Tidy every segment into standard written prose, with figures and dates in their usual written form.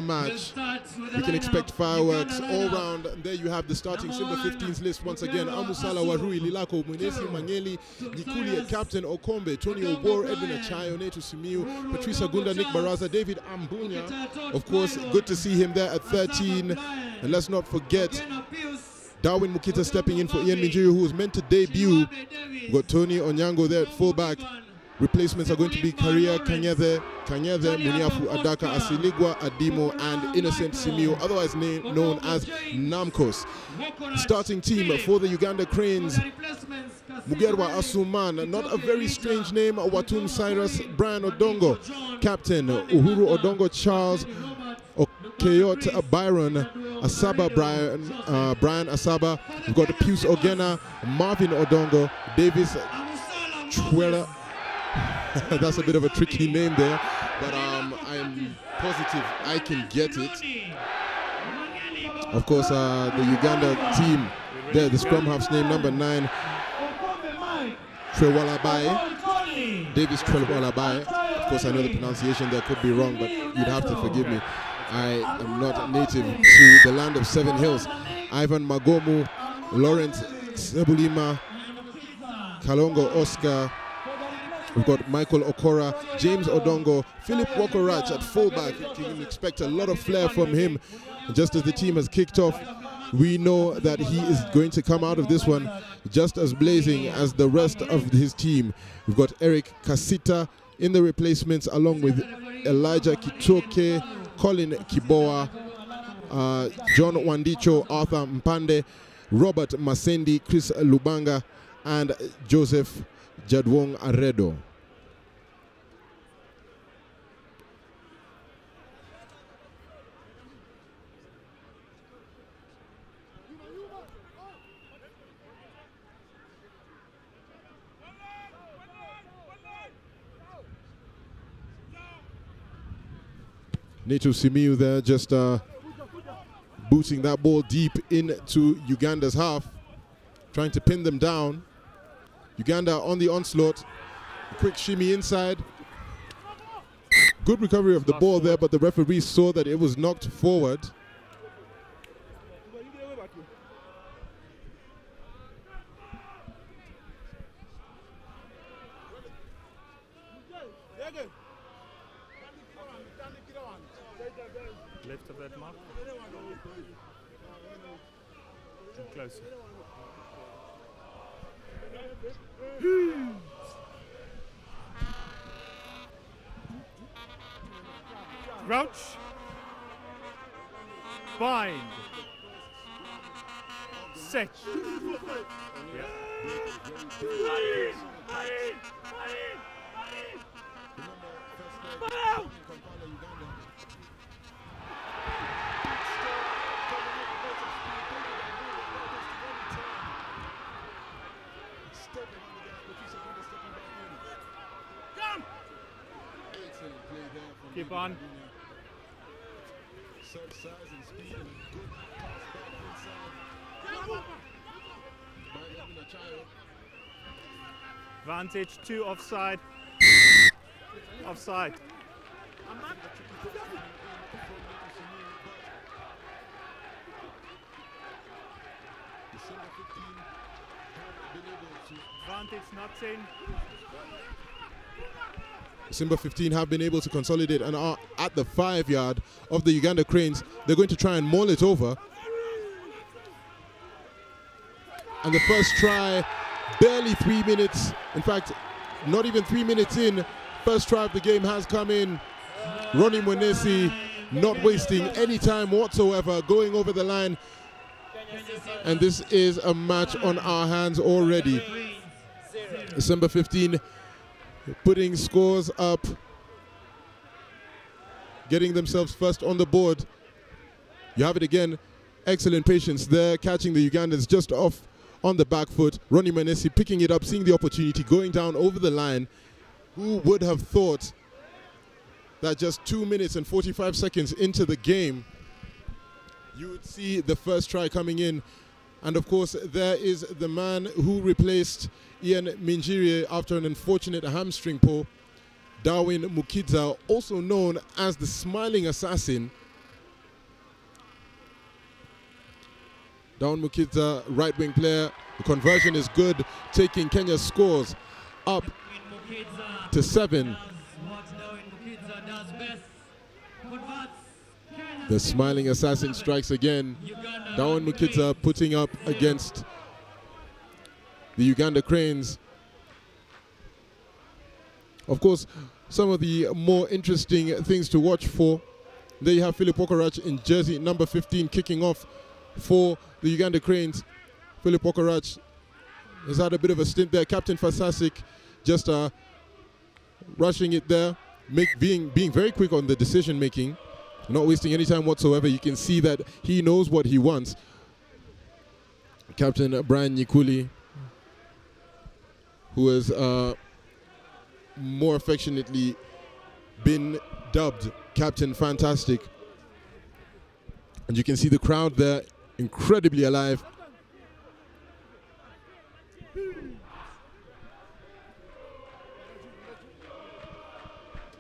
match. We can expect fireworks all round. And there you have the starting Simba 15s list once again. Amusala Warui, Lilako, Munesi, Mangeli, Nikuli at captain, Okombe, Tony Obor, Edwin Achayo, Neto Simiu, Patrice Agunda, Nick Baraza, David Ambunya. Of course, good to see him there at 13. And let's not forget Darwin Mukita stepping in for Ian Minjiri, who was meant to debut. We've got Tony Onyango there at fullback. Replacements are going to be Karia Kanyethe, Muniafu Adaka, Asiligwa Adimo, and Innocent Simio, otherwise known as Namkos. Starting team for the Uganda Cranes: Mugerwa Asuman, not a very strange name, Watum Cyrus, Brian Odongo, captain, Uhuru Odongo Charles, Okeyot Byron, Asaba Brian Asaba. We've got Pius Ogena, Marvin Odongo, Davis Chwela. That's a bit of a tricky name there, but I'm positive I can get it. Of course, the Uganda team there, the scrum half's name, number 9, Trewalabai, Davis Trewalabai. Of course, I know the pronunciation there could be wrong, but you'd have to forgive me. I am not native to the land of 7 hills. Ivan Magomu, Lawrence Sebulima, Kalongo Oscar. We've got Michael Okora, James Odongo, Phillip Wokorach at fullback. You can expect a lot of flair from him. Just as the team has kicked off, we know that he is going to come out of this one just as blazing as the rest of his team. We've got Eric Kasita in the replacements, along with Elijah Kitoke, Colin Kiboa, John Wandicho, Arthur Mpande, Robert Masendi, Chris Lubanga, and Joseph Jadwong Aredo. Neto Simiu there, just booting that ball deep into Uganda's half, trying to pin them down. Uganda on the onslaught. Quick shimmy inside. Good recovery of the ball there, but the referee saw that it was knocked forward. Left of that mark. Closer. Crouch. Bind. Set. Yeah. Keep on. Vantage 2 offside. Offside. Vantage not seen. Simba 15 have been able to consolidate and are at the 5-yard of the Uganda Cranes. They're going to try and maul it over. And the first try, barely 3 minutes. In fact, not even 3 minutes in. First try of the game has come in. Ronnie Mwenesi not wasting any time whatsoever, going over the line. And this is a match on our hands already. Simba 15 putting scores up, getting themselves first on the board. You have it again. Excellent patience there, catching the Ugandans just off on the back foot. Ronnie Manesi picking it up, seeing the opportunity, going down over the line. Who would have thought that just 2 minutes and 45 seconds into the game, you would see the first try coming in. And of course, there is the man who replaced Ian Minjiri after an unfortunate hamstring pull, Darwin Mukidza, also known as the Smiling Assassin. Darwin Mukidza, right wing player. The conversion is good, taking Kenya's scores up to 7. The smiling assassin strikes again. Darwin Mukidza putting up against the Uganda Cranes. Of course, some of the more interesting things to watch for. There you have Phillip Okorach in jersey number 15 kicking off for the Uganda Cranes. Phillip Okorach has had a bit of a stint there. Captain Fasasic just rushing it there, being very quick on the decision making, not wasting any time whatsoever. You can see that he knows what he wants. Captain Brian Nyikuli, who has more affectionately been dubbed Captain Fantastic. And you can see the crowd there, incredibly alive.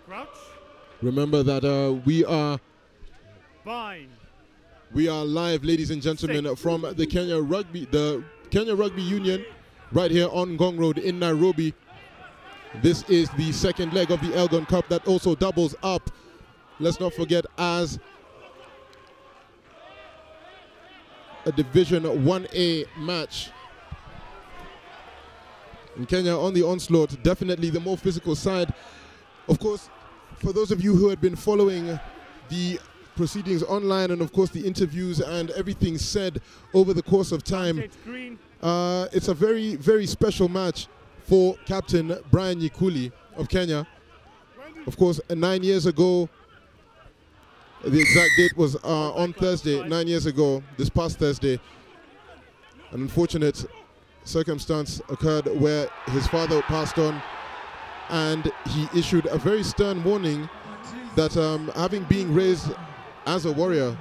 Crouch. Remember that we are Bind. We are live, ladies and gentlemen, from the Kenya Rugby Union, right here on Ngong Road in Nairobi. This is the second leg of the Elgon Cup that also doubles up, let's not forget, as a Division 1A match. In Kenya on the onslaught, definitely the more physical side. Of course, for those of you who had been following the proceedings online and of course the interviews and everything said over the course of time, it's a very, very special match for Captain Brian Nyikuli of Kenya. Of course, 9 years ago, the exact date was on Thursday, 9 years ago, this past Thursday, an unfortunate circumstance occurred where his father passed on, and he issued a very stern warning that having been raised as a warrior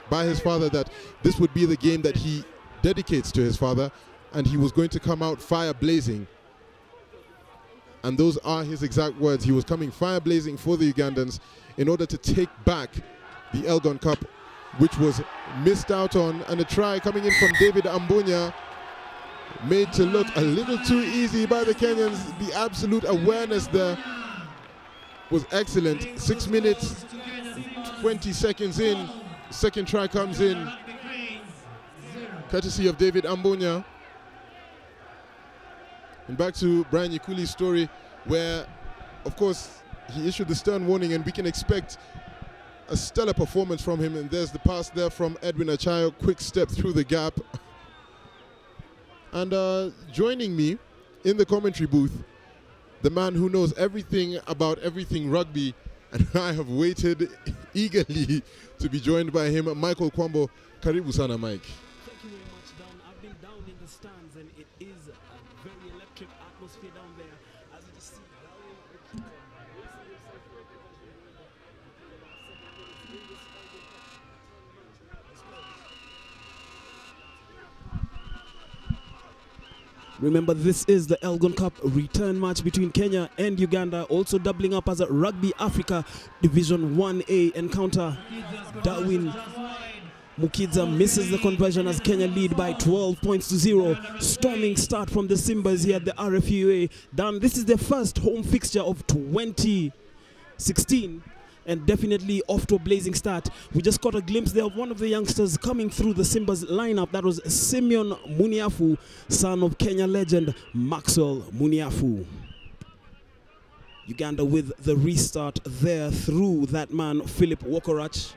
by his father, that this would be the game that he dedicates to his father, and he was going to come out fire blazing. And those are his exact words. He was coming fire blazing for the Ugandans in order to take back the Elgon Cup, which was missed out on. And a try coming in from David Ambunya, made to look a little too easy by the Kenyans. The absolute awareness there was excellent. 6 minutes, 20 seconds in, second try comes in, courtesy of David Ambunya. And back to Brian Nyikuli's story, where, of course, he issued the stern warning, and we can expect a stellar performance from him. And there's the pass there from Edwin Achayo, quick step through the gap. And joining me in the commentary booth, the man who knows everything about everything rugby, and I have waited eagerly to be joined by him, Michael Kwambo. Karibu sana, Mike. Thank you very much, Dan. I've been down in the stands, and it is a very electric atmosphere down there. As you see, remember, this is the Elgon Cup return match between Kenya and Uganda, also doubling up as a Rugby Africa Division 1A encounter. Darwin Mukidza misses the conversion as Kenya lead by 12 points to 0. Storming start from the Simbas here at the RFUEA. Dan, this is their first home fixture of 2016. And definitely off to a blazing start. We just caught a glimpse there of one of the youngsters coming through the Simbas lineup. That was Simeon Muniafu, son of Kenya legend Maxwell Muniafu. Uganda with the restart there through that man, Phillip Okorach.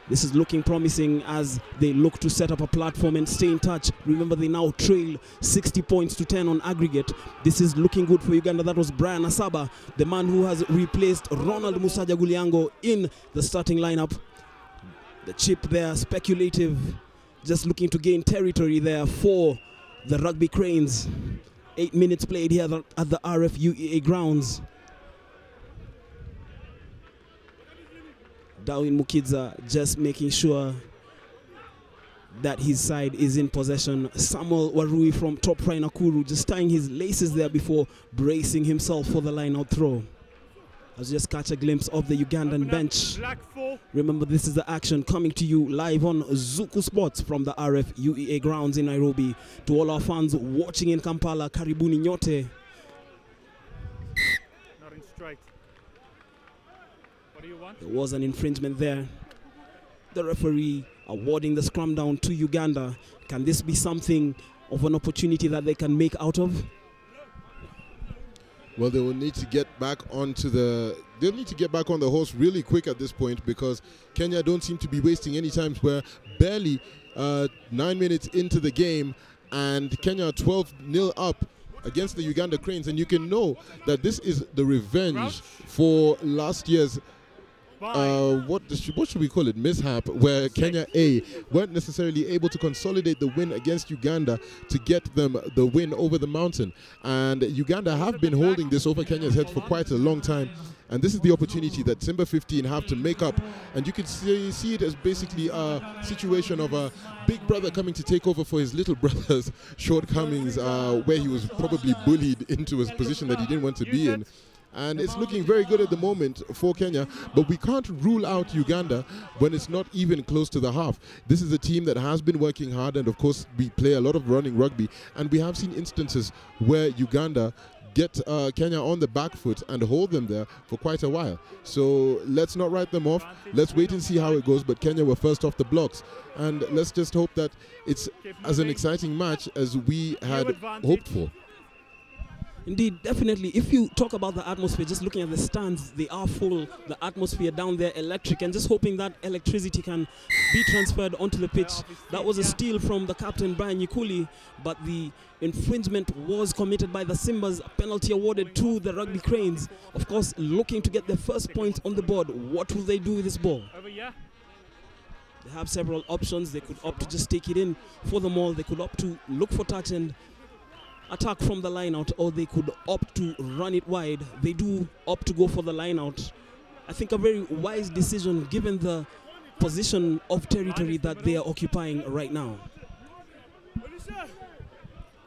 This is looking promising as they look to set up a platform and stay in touch. Remember, they now trail 60 points to 10 on aggregate. This is looking good for Uganda. That was Brian Asaba, the man who has replaced Ronald Musaja Guliango in the starting lineup. The chip there, speculative, just looking to gain territory there for the Rugby Cranes. 8 minutes played here at the RFUEA grounds. Darwin Mukidza just making sure that his side is in possession. Samuel Warui from Top Fry Nakuru just tying his laces there before bracing himself for the line-out throw. As you just catch a glimpse of the Ugandan bench. Remember, this is the action coming to you live on Zuku Sports from the RFUEA Grounds in Nairobi. To all our fans watching in Kampala, karibuni nyote. Not in straight. What do you want? There was an infringement there. The referee awarding the scrum down to Uganda. Can this be something of an opportunity that they can make out of? Well, they will need to get back onto the. They'll need to get back on the horse really quick at this point, because Kenya don't seem to be wasting any time. We're barely 9 minutes into the game, and Kenya are 12-0 up against the Uganda Cranes, and you can know that this is the revenge for last year's. What should we call it? Mishap, where Kenya A weren't necessarily able to consolidate the win against Uganda to get them the win over the mountain. And Uganda have been holding this over Kenya's head for quite a long time. And this is the opportunity that Simba 15 have to make up. And you can see it as basically a situation of a big brother coming to take over for his little brother's shortcomings, where he was probably bullied into a position that he didn't want to be in. And it's looking very good at the moment for Kenya, but we can't rule out Uganda when it's not even close to the half. This is a team that has been working hard, and of course we play a lot of running rugby, and we have seen instances where Uganda get Kenya on the back foot and hold them there for quite a while. So let's not write them off. Let's wait and see how it goes, but Kenya were first off the blocks. And let's just hope that it's as an exciting match as we had hoped for. Indeed, definitely. If you talk about the atmosphere, just looking at the stands, they are full. The atmosphere down there, electric, and just hoping that electricity can be transferred onto the pitch. That was a steal from the captain, Brian Nyikuli, but the infringement was committed by the Simbas. A penalty awarded to the Rugby Cranes. Of course, looking to get their first point on the board. What will they do with this ball? They have several options. They could opt to just take it in for the maul. They could opt to look for touch and attack from the line out, or they could opt to run it wide. They do opt to go for the line out. I think a very wise decision given the position of territory that they are occupying right now.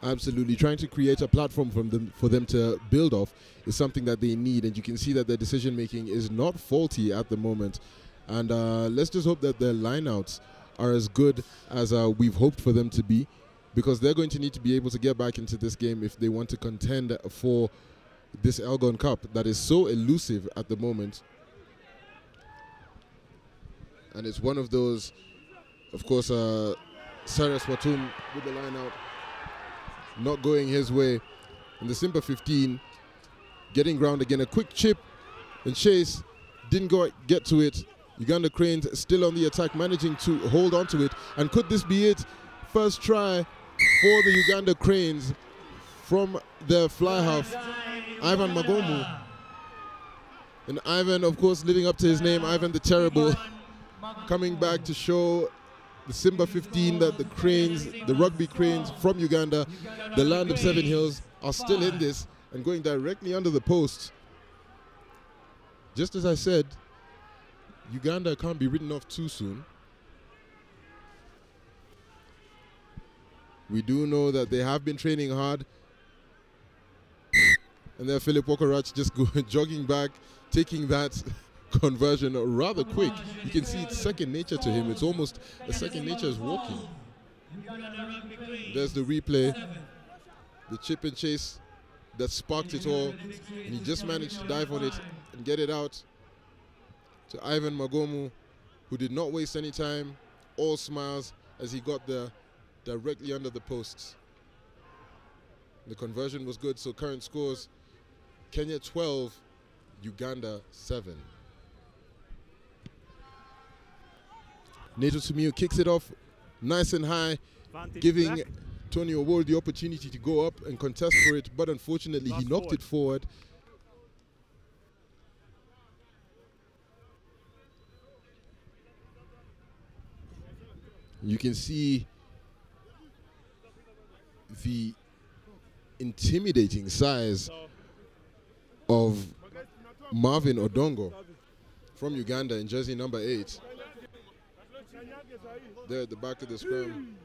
Absolutely. Trying to create a platform for them to build off is something that they need, and you can see that their decision making is not faulty at the moment. And let's just hope that their lineouts are as good as we've hoped for them to be, because they're going to need to be able to get back into this game if they want to contend for this Elgon Cup that is so elusive at the moment. And it's one of those, of course, Cyrus Watum with the line out, not going his way. And the Simba 15 getting ground again. A quick chip and chase, didn't get to it. Uganda Cranes still on the attack, managing to hold on to it. And could this be it? First try for the Uganda Cranes from their fly half, Ivan Magomu. And Ivan, of course, living up to his name, Ivan the Terrible, coming back to show the Simba 15 that the Cranes, the Rugby Cranes from Uganda, the land of 7 hills, are still in this and going directly under the post. Just as I said, Uganda can't be written off too soon. We do know that they have been training hard. And there Phillip Wokorach just jogging back, taking that conversion rather quick. You can see it's second nature to him. It's almost a second nature as walking. There's the replay. The chip and chase that sparked it all. And he just managed to dive on it and get it out to Ivan Magomu, who did not waste any time. All smiles as he got there directly under the posts. The conversion was good, so current scores, Kenya 12, Uganda 7. Nato Tumiu kicks it off nice and high, giving Tony O'Ward the opportunity to go up and contest for it, but unfortunately he knocked it forward. You can see the intimidating size of Marvin Odongo from Uganda in jersey number 8. There at the back of the scrum.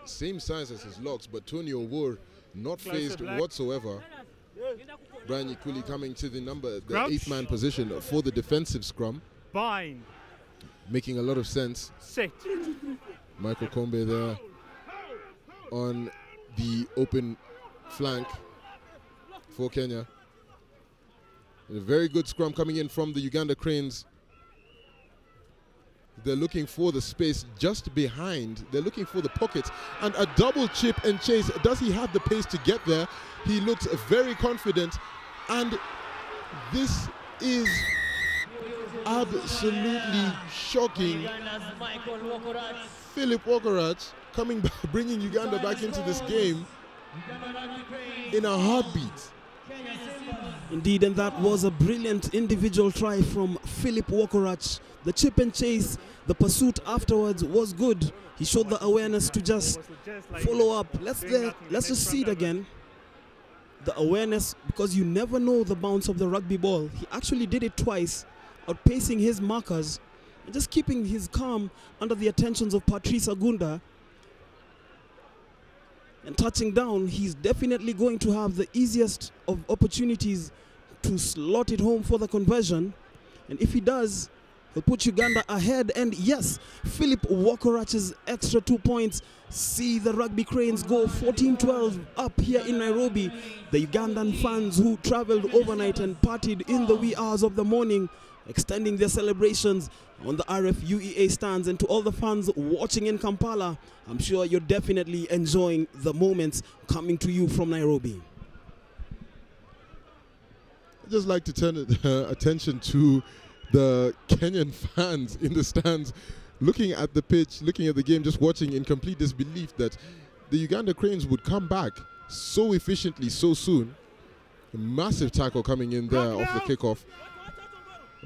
Same size as his locks, but Tony O'Ward not phased whatsoever. Brian Yikuli coming to the Crouch. 8th man position for the defensive scrum. Bind. Making a lot of sense. Sit. Michael Kombe there on the open flank for Kenya. A very good scrum coming in from the Uganda Cranes. They're looking for the space just behind. They're looking for the pockets. And a double chip and chase. Does he have the pace to get there? He looks very confident. And this is absolutely shocking. Phillip Wokorach coming back, bringing Uganda back into this game in a heartbeat. Indeed, and that was a brilliant individual try from Phillip Wokorach. The chip and chase, the pursuit afterwards was good. He showed the awareness to just follow up. Let's just see it again. The awareness, because you never know the bounce of the rugby ball. He actually did it twice, outpacing his markers, and just keeping his calm under the attentions of Patrice Agunda. And touching down, he's definitely going to have the easiest of opportunities to slot it home for the conversion. And if he does, he'll put Uganda ahead. And yes, Phillip Wokorach's extra 2 points see the Rugby Cranes go 14-12 up here in Nairobi. The Ugandan fans who traveled overnight and partied in the wee hours of the morning, extending their celebrations on the RFUEA stands. And to all the fans watching in Kampala, I'm sure you're definitely enjoying the moments coming to you from Nairobi. I'd just like to turn attention to the Kenyan fans in the stands, looking at the pitch, looking at the game, just watching in complete disbelief that the Uganda Cranes would come back so efficiently so soon. A massive tackle coming in there off the kickoff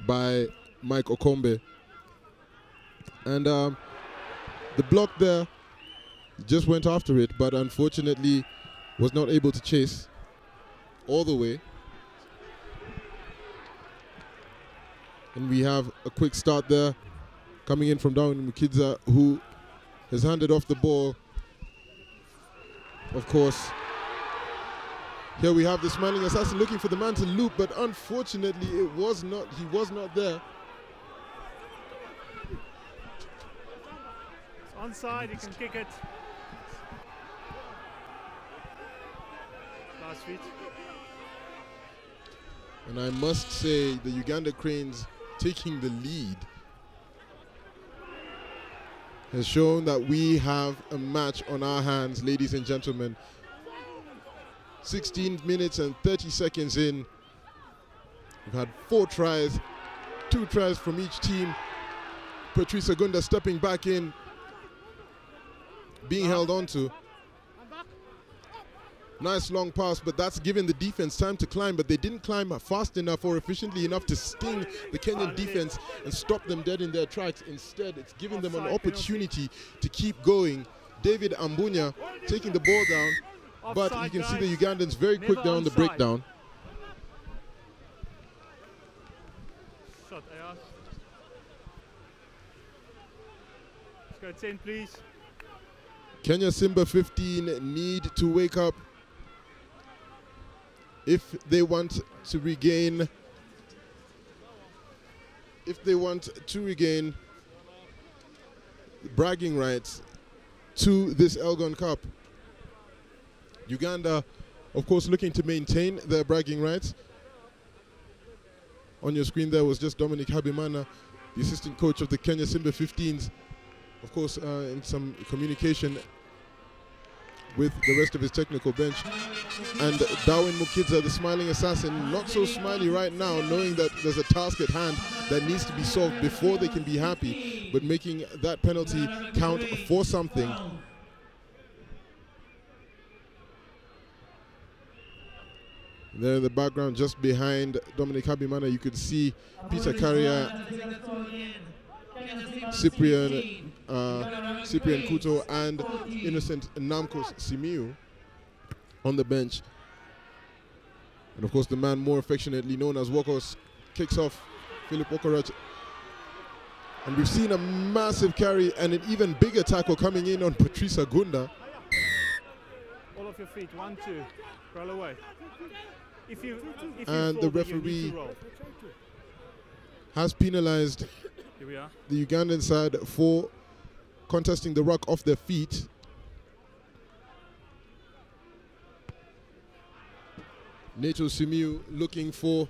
by Mike Okombe. And the block there just went after it, but unfortunately was not able to chase all the way. And we have a quick start there coming in from Darwin Mukidza, who has handed off the ball. Of course, here we have the smiling assassin looking for the man to loop, but unfortunately he was not there. It's onside, you can kick it. Last feet. And I must say, the Uganda Cranes taking the lead has shown that we have a match on our hands, ladies and gentlemen. 16 minutes and 30 seconds in. We've had 4 tries, 2 tries from each team. Patrice Agunda stepping back in, being held on to. Nice long pass, but that's given the defense time to climb, but they didn't climb fast enough or efficiently enough to sting the Kenyan defense and stop them dead in their tracks. Instead, it's given them an opportunity to keep going. David Ambunya taking the ball down, but you can see the Ugandans very quick down the breakdown. Shot, Ayaz. Let's go 10, please. Kenya Simba 15 need to wake up if they want to regain bragging rights to this Elgon Cup. Uganda, of course, looking to maintain their bragging rights. On your screen there was just Dominic Habimana, the assistant coach of the Kenya Simba 15s, of course, in some communication with the rest of his technical bench. And Darwin Mukidza, the smiling assassin, not so smiley right now, knowing that there's a task at hand that needs to be solved before they can be happy, but making that penalty count for something. There in the background, just behind Dominic Habimana, you could see Peter Carrier, Cyprian Kuto, and Innocent Namkos Simiu on the bench. And of course, the man more affectionately known as Wokos kicks off Phillip Wokorach. And we've seen a massive carry and an even bigger tackle coming in on Patrice Agunda. All off your feet, 1, 2, roll away. If you and the fall, then you need referee to roll. has penalized Here we are. the Ugandan side for contesting the ruck off their feet. Neto Simiu looking for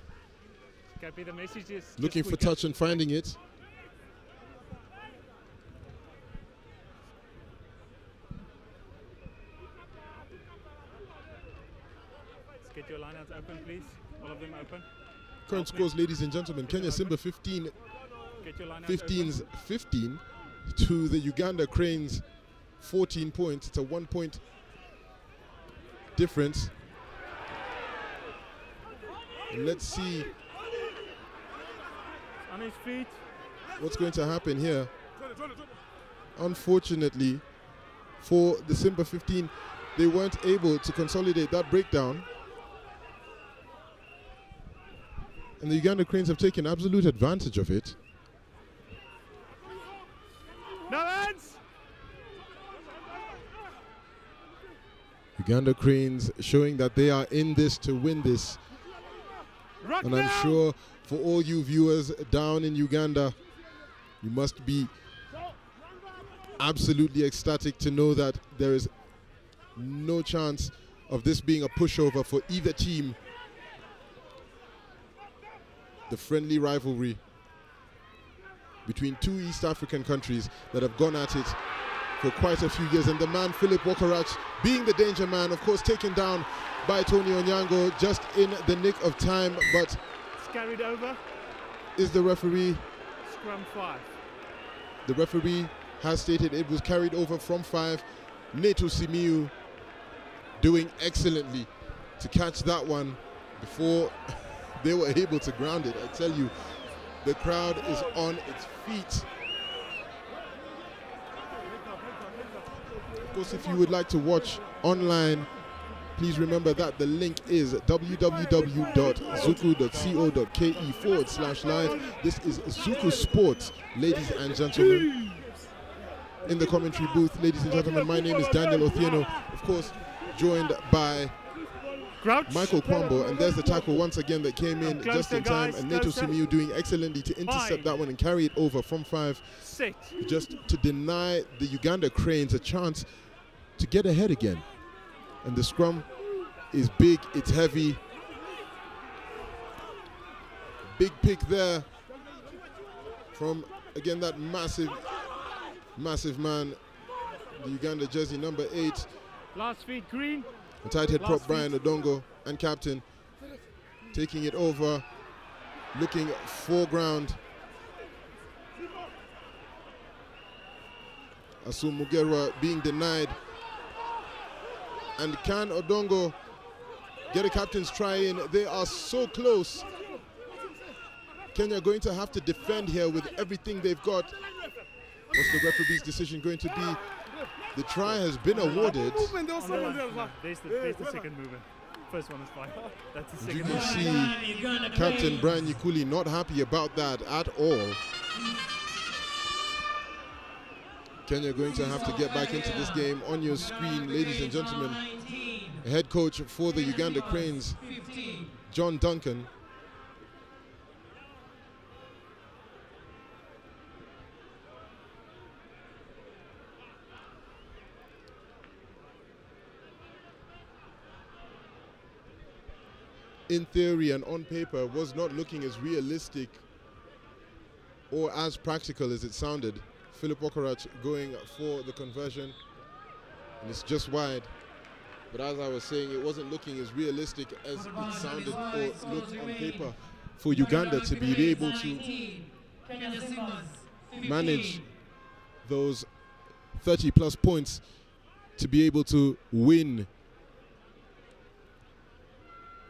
Copy the messages. looking for touch and finding it. Let's get your lineouts open, please. All of them open. Current scores, ladies and gentlemen. Kenya Simba 15, Get your lineouts 15's 15 to the Uganda Cranes 14 points. It's a 1 point difference. And let's see on his feet. what's going to happen here. Unfortunately for the Simba 15, they weren't able to consolidate that breakdown. And the Uganda Cranes have taken absolute advantage of it. No hands. Uganda Cranes showing that they are in this to win this. Rock And I'm now. sure for all you viewers down in Uganda, you must be absolutely ecstatic to know that there is no chance of this being a pushover for either team. The friendly rivalry between two East African countries that have gone at it for quite a few years. And the man, Phillip Wokorach, being the danger man, of course, taken down by Tony Onyango just in the nick of time. But It's carried over. is the referee? Scrum 5. The referee has stated it was carried over from 5. Neto Simiu doing excellently to catch that one before they were able to ground it. I tell you, the crowd is on its feet. Of course, if you would like to watch online, please remember that the link is www.zuku.co.ke/live. This is Zuku Sports, ladies and gentlemen. In the commentary booth, ladies and gentlemen, my name is Daniel Othieno, of course, joined by Grouch. Michael Kwambo, and there's the tackle once again that came in Closer, just in time, guys, and Neto closer. Simiu doing excellently to intercept 5. that one and carry it over from 5, 6. just to deny the Uganda Cranes a chance to get ahead again. And the scrum is big, it's heavy. Big pick there from, again, that massive man, the Uganda jersey number 8. Last feet green. And tight head prop Last Brian Odongo and captain taking it over, looking for ground. Asum Mugerwa being denied. And can Odongo get a captain's try in? They are so close. Kenya going to have to defend here with everything they've got. What's the referee's decision going to be? The try has been awarded. There's the second movement. First one is fine. That's the You second can one. see Captain Brian Yikuli not happy about that at all. Kenya going to have to get back into this game. On your screen, ladies and gentlemen, head coach for the Uganda Cranes, John Duncan. In theory and on paper, was not looking as realistic or as practical as it sounded. Phillip Wokorach going for the conversion, and it's just wide. But as I was saying, it wasn't looking as realistic as it sounded or looked on paper for Uganda to be able to manage those 30+ points to be able to win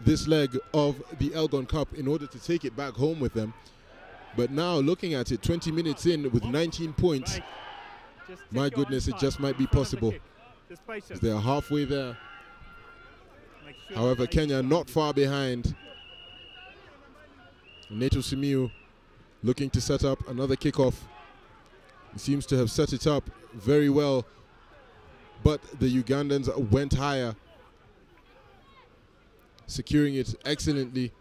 this leg of the Elgon Cup in order to take it back home with them. But now looking at it, 20 minutes in with 19 points, my goodness, it just might be possible. They are halfway there. However, Kenya not far behind. Neto Simiu looking to set up another kickoff. He seems to have set it up very well, but the Ugandans went higher. securing it excellently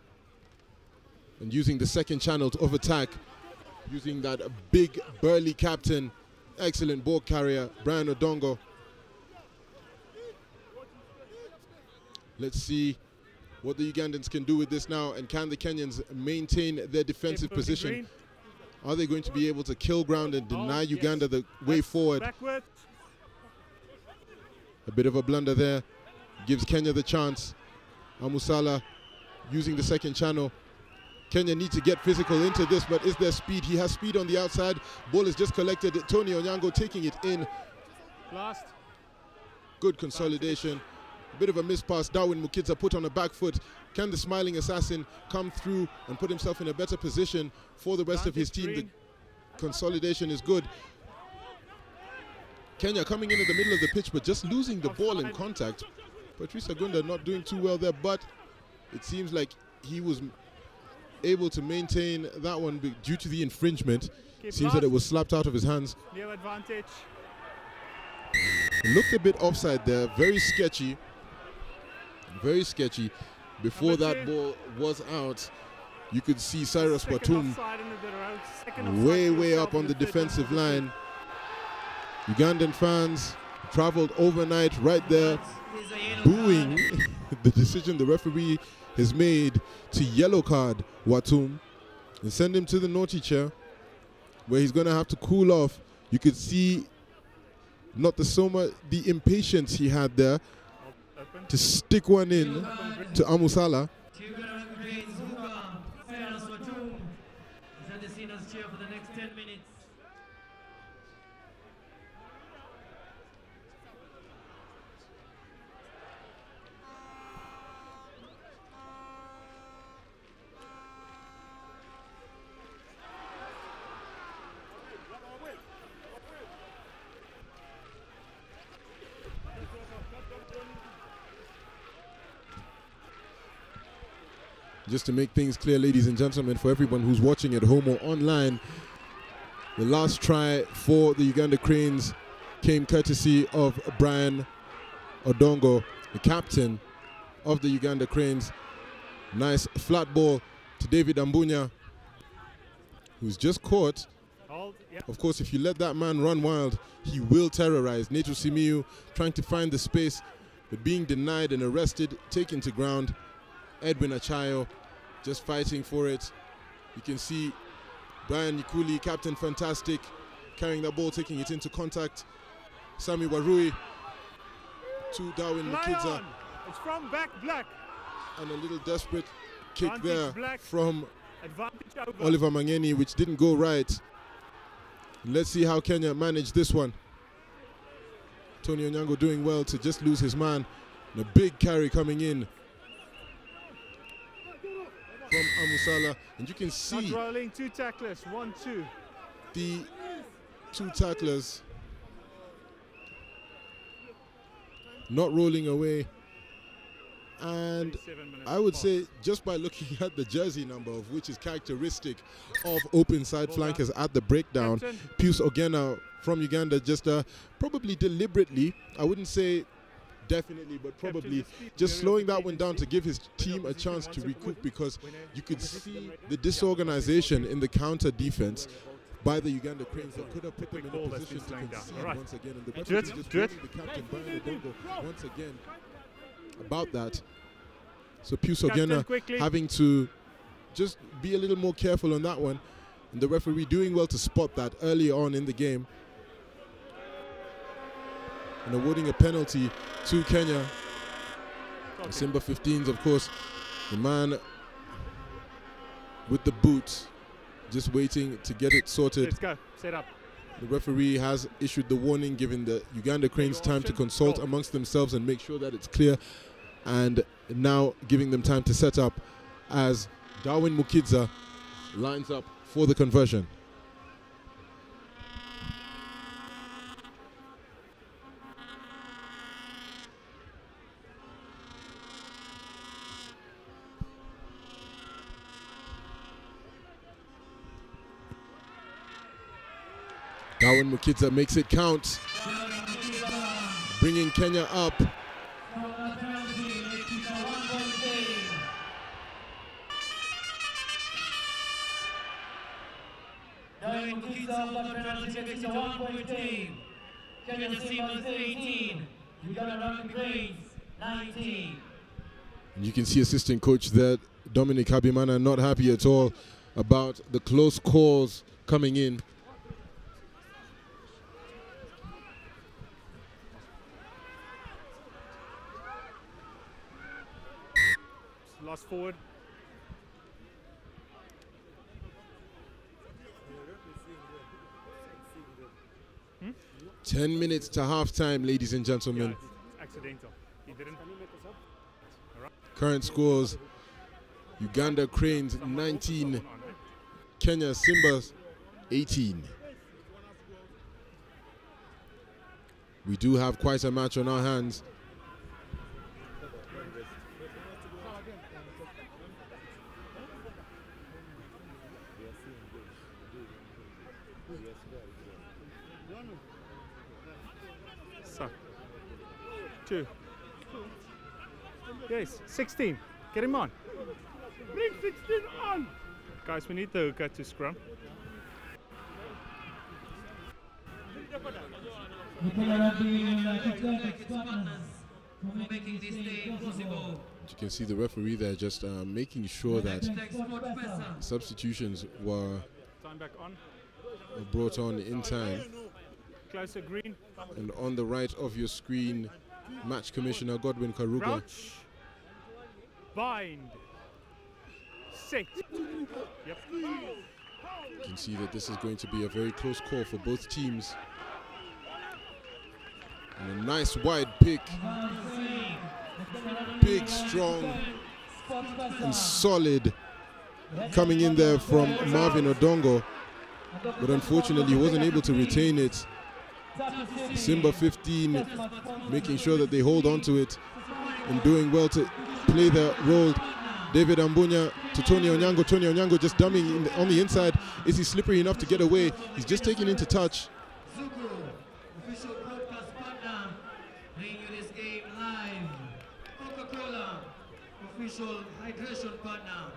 and using the second channel of attack, using that big burly captain, excellent ball carrier, Brian Odongo. Let's see what the Ugandans can do with this now, and can the Kenyans maintain their defensive position? Are they going to be able to kill ground and deny Uganda the way forward? Backward. A bit of a blunder there gives Kenya the chance. Amusala using the second channel. Kenya need to get physical into this, but is there speed? He has speed on the outside. Ball is just collected. Tony Onyango taking it in. Last. Good consolidation. A bit of a miss pass. Darwin Mukidza put on a back foot. Can the smiling assassin come through and put himself in a better position for the rest of his team? The consolidation is good. Kenya coming in at the middle of the pitch, but just losing the ball in contact. Patrice Agunda not doing too well there, but it seems like he was able to maintain that one due to the infringement. Seems that it was slapped out of his hands. New advantage. It looked a bit offside there, very sketchy. Very sketchy. Before that ball was out, you could see Cyrus Batum way up on the defensive line. Ugandan fans traveled overnight right there, booing the decision the referee has made to yellow card Watum and send him to the naughty chair, where he's going to have to cool off. You could see not the impatience he had there to stick one in to Amusala. Just to make things clear, ladies and gentlemen, for everyone who's watching at home or online, the last try for the Uganda Cranes came courtesy of Brian Odongo, the captain of the Uganda Cranes. Nice flat ball to David Ambunya, who's just caught. Of course, if you let that man run wild, he will terrorize. Neto Simiu trying to find the space, but being denied and arrested, taken to ground. Edwin Achayo just fighting for it. You can see Brian Nikuli, Captain Fantastic, carrying that ball, taking it into contact. Sami Warui to Darwin Mukidza. It's from back black. And a little desperate kick there from Advantage over. Oliver Mangeni, which didn't go right. Let's see how Kenya managed this one. Tony Onyango doing well to just lose his man. And a big carry coming in from Amusala, and you can see not rolling, two tacklers, 1-2. The two tacklers not rolling away, and I would say just by looking at the jersey number, of which is characteristic of open side flankers at the breakdown, Pius Ogena from Uganda just probably deliberately, I wouldn't say definitely, but probably just slowing that one down to give his team a chance to recoup, because you could see the disorganization in the counter defense by the Uganda Cranes that could have put them in a position to concede once again. And the referee just warning the captain, Brian Odongo, once again about that. So Pius Ogena having to just be a little more careful on that one, and the referee doing well to spot that early on in the game, and awarding a penalty to Kenya. The Simba 15s, of course, the man with the boot, just waiting to get it sorted. Let's go, set up. The referee has issued the warning, giving the Uganda Cranes time to consult amongst themselves and make sure that it's clear, and now giving them time to set up as Darwin Mukidza lines up for the conversion. Darwin Mukidza makes it count, bringing Kenya up. Vaquita over penalty gets a 1 point team. Kenya Simbas 18, Uganda Rugby Cranes 19. And you can see assistant coach there, Dominic Habimana, not happy at all about the close calls coming in. Lost forward. Hmm? 10 minutes to halftime, ladies and gentlemen. Yeah, it's accidental. He didn't. Current scores: Uganda Cranes 19, Kenya Simbas 18. We do have quite a match on our hands. So, 2. Yes, 16. Get him on. Bring 16 on. Guys, we need the hooker to scrum. You can see the referee there just making sure that substitutions were Time back on. brought on in time. Closer green. And on the right of your screen, Match Commissioner Godwin Karuga. Crouch. Bind. 6. Yep. You can see that this is going to be a very close call for both teams. And a nice wide pick. Big, strong, and solid coming in there from Marvin Odongo. But unfortunately, he wasn't able to retain it. Simba 15 making sure that they hold on to it and doing well to play their role. David Ambunya to Tony Onyango. Tony Onyango just dumbing on the inside. Is he slippery enough to get away? He's just taking into touch. Official broadcast partner, bringing you this game live. Coca-Cola, official hydration partner.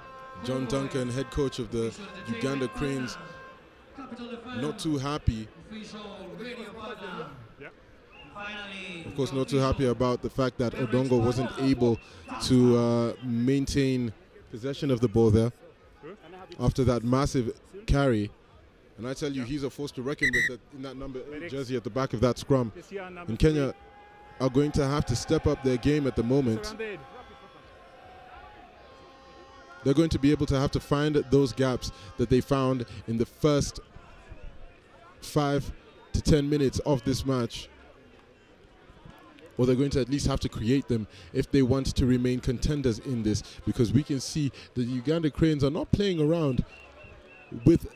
John Duncan, head coach of the Uganda Cranes, not too happy. Official radio partner. Yep. Finally, Of course, not too happy about the fact that Odongo wasn't able to maintain possession of the ball there after that massive carry. And I tell you, he's a force to reckon with in that number 8 jersey at the back of that scrum. And Kenya are going to have to step up their game at the moment. They're going to be able to have to find those gaps that they found in the first 5 to 10 minutes of this match. Or they're going to at least have to create them if they want to remain contenders in this, because we can see that the Uganda Cranes are not playing around with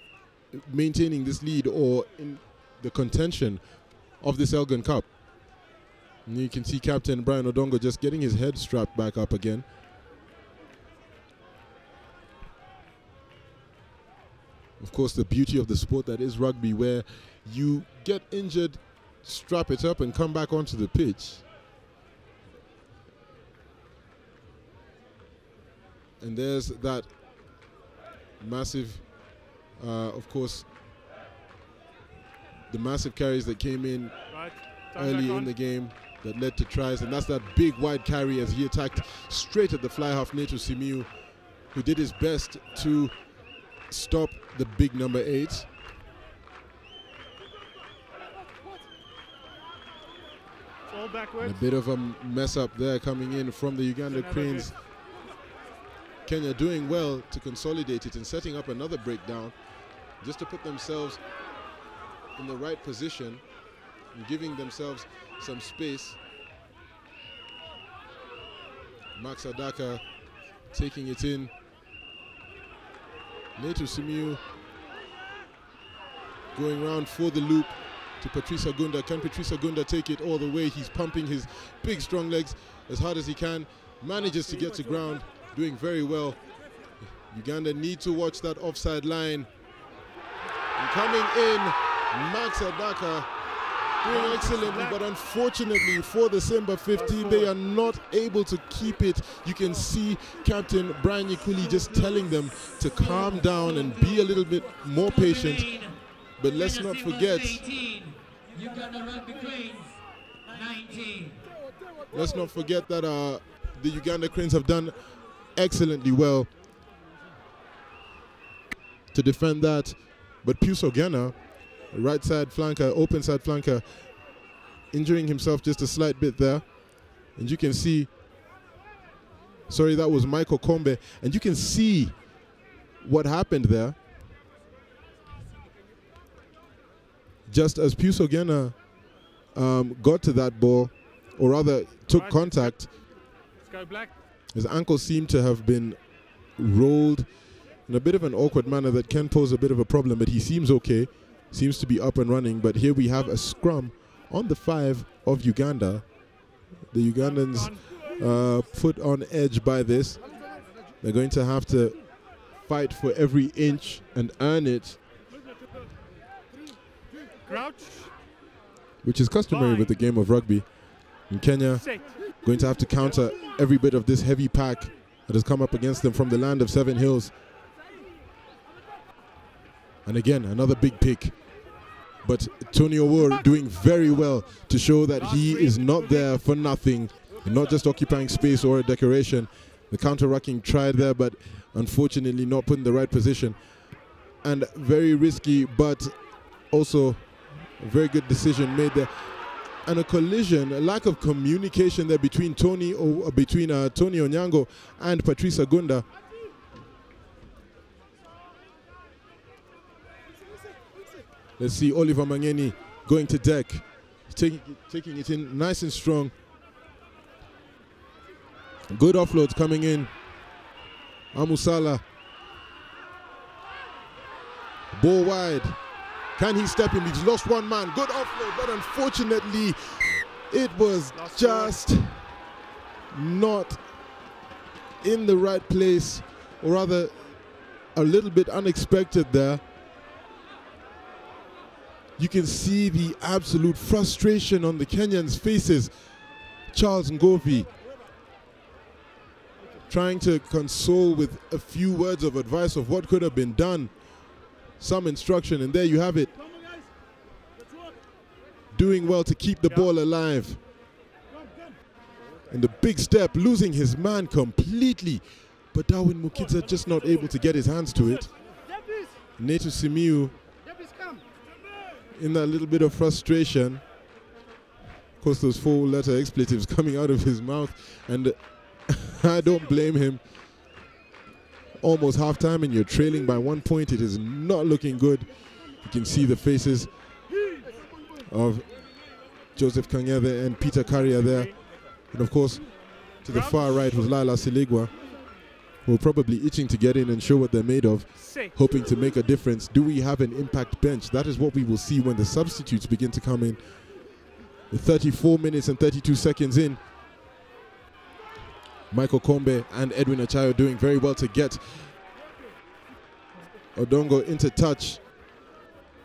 maintaining this lead or in the contention of this Elgon Cup. And you can see Captain Brian Odongo just getting his head strapped back up again. Of course, the beauty of the sport that is rugby, where you get injured, strap it up and come back onto the pitch. And there's that massive, of course, the massive carries that came in early in the game that led to tries. And that's that big wide carry as he attacked straight at the fly half, Neto Simiu, who did his best to stop the big number 8. All backwards. And a bit of a mess up there coming in from the Uganda Cranes. Kenya doing well to consolidate it and setting up another breakdown just to put themselves in the right position and giving themselves some space. Max Adaka taking it in. Neto Simiu going round for the loop to Patrice Agunda. Can Patrice Agunda take it all the way? He's pumping his big strong legs as hard as he can. Manages to get to ground, doing very well. Uganda need to watch that offside line. And coming in, Max Adaka doing excellently, but unfortunately for the Simba 15, they are not able to keep it. You can see Captain Brian Yikuli just telling them to calm down and be a little bit more patient. But let's not forget, 18, Uganda Rugby Cranes 19. let's not forget that the Uganda Cranes have done excellently well to defend that. But Pushover, right side flanker, open side flanker, injuring himself just a slight bit there. And you can see, sorry, that was Michael Kombe. And you can see what happened there. Just as Pushover got to that ball, or rather took contact, Let's go black. his ankle seemed to have been rolled in a bit of an awkward manner that can pose a bit of a problem, but he seems okay, seems to be up and running. But here we have a scrum on the 5 of Uganda. The Ugandans put on edge by this. They're going to have to fight for every inch and earn it, Crouch. which is customary with the game of rugby. In Kenya, Set. going to have to counter every bit of this heavy pack that has come up against them from the land of 7 hills. And again, another big pick. But Tony Owor doing very well to show that he is not there for nothing, and not just occupying space or a decoration. The counter-rucking tried there, but unfortunately not put in the right position. And very risky, but also a very good decision made there. And a collision, a lack of communication there between Tony Onyango and Patrice Agunda. Let's see Oliver Mangeni going to deck, taking it in nice and strong. Good offloads coming in. Amusala. Ball wide. Can he step him? He's lost one man. Good offload, but unfortunately, it was just not in the right place, or rather, a little bit unexpected there. You can see the absolute frustration on the Kenyans' faces. Charles Ngovi trying to console with a few words of advice of what could have been done. Some instruction, and there you have it. Doing well to keep the ball alive. And the big step, losing his man completely. But Darwin Mukidza just not able to get his hands to it. Neto Simiu, in that little bit of frustration, of course those 4-letter expletives coming out of his mouth, and I don't blame him. Almost half-time and you're trailing by 1 point. It is not looking good. You can see the faces of Joseph Kanyeve and Peter Carrier there. And of course, to the far right was Lala Siligwa, who are probably itching to get in and show what they're made of, hoping to make a difference. Do we have an impact bench? That is what we will see when the substitutes begin to come in. With 34 minutes and 32 seconds in, Michael Kombe and Edwin Achayo doing very well to get Odongo into touch.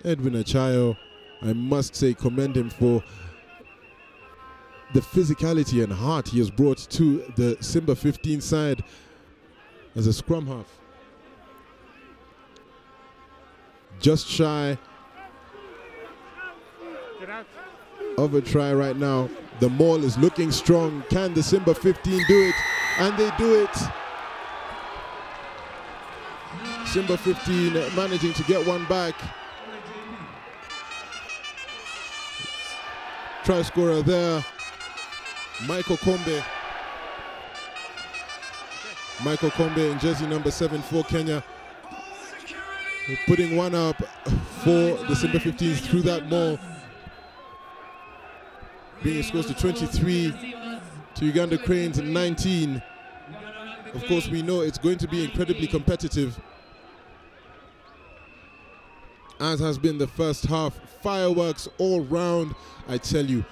Edwin Achayo, I must say, commend him for the physicality and heart he has brought to the Simba 15 side as a scrum half. Just shy of a try right now. The maul is looking strong. Can the Simba 15 do it? And they do it. Simba 15 managing to get one back. Try scorer there, Michael Kombe. Michael Kombe in jersey number 7 for Kenya. Putting one up for the Simba 15s through that maul. Bringing scores to 23 to Uganda Cranes 19. Of course, we know it's going to be incredibly competitive, as has been the first half. Fireworks all round. I tell you,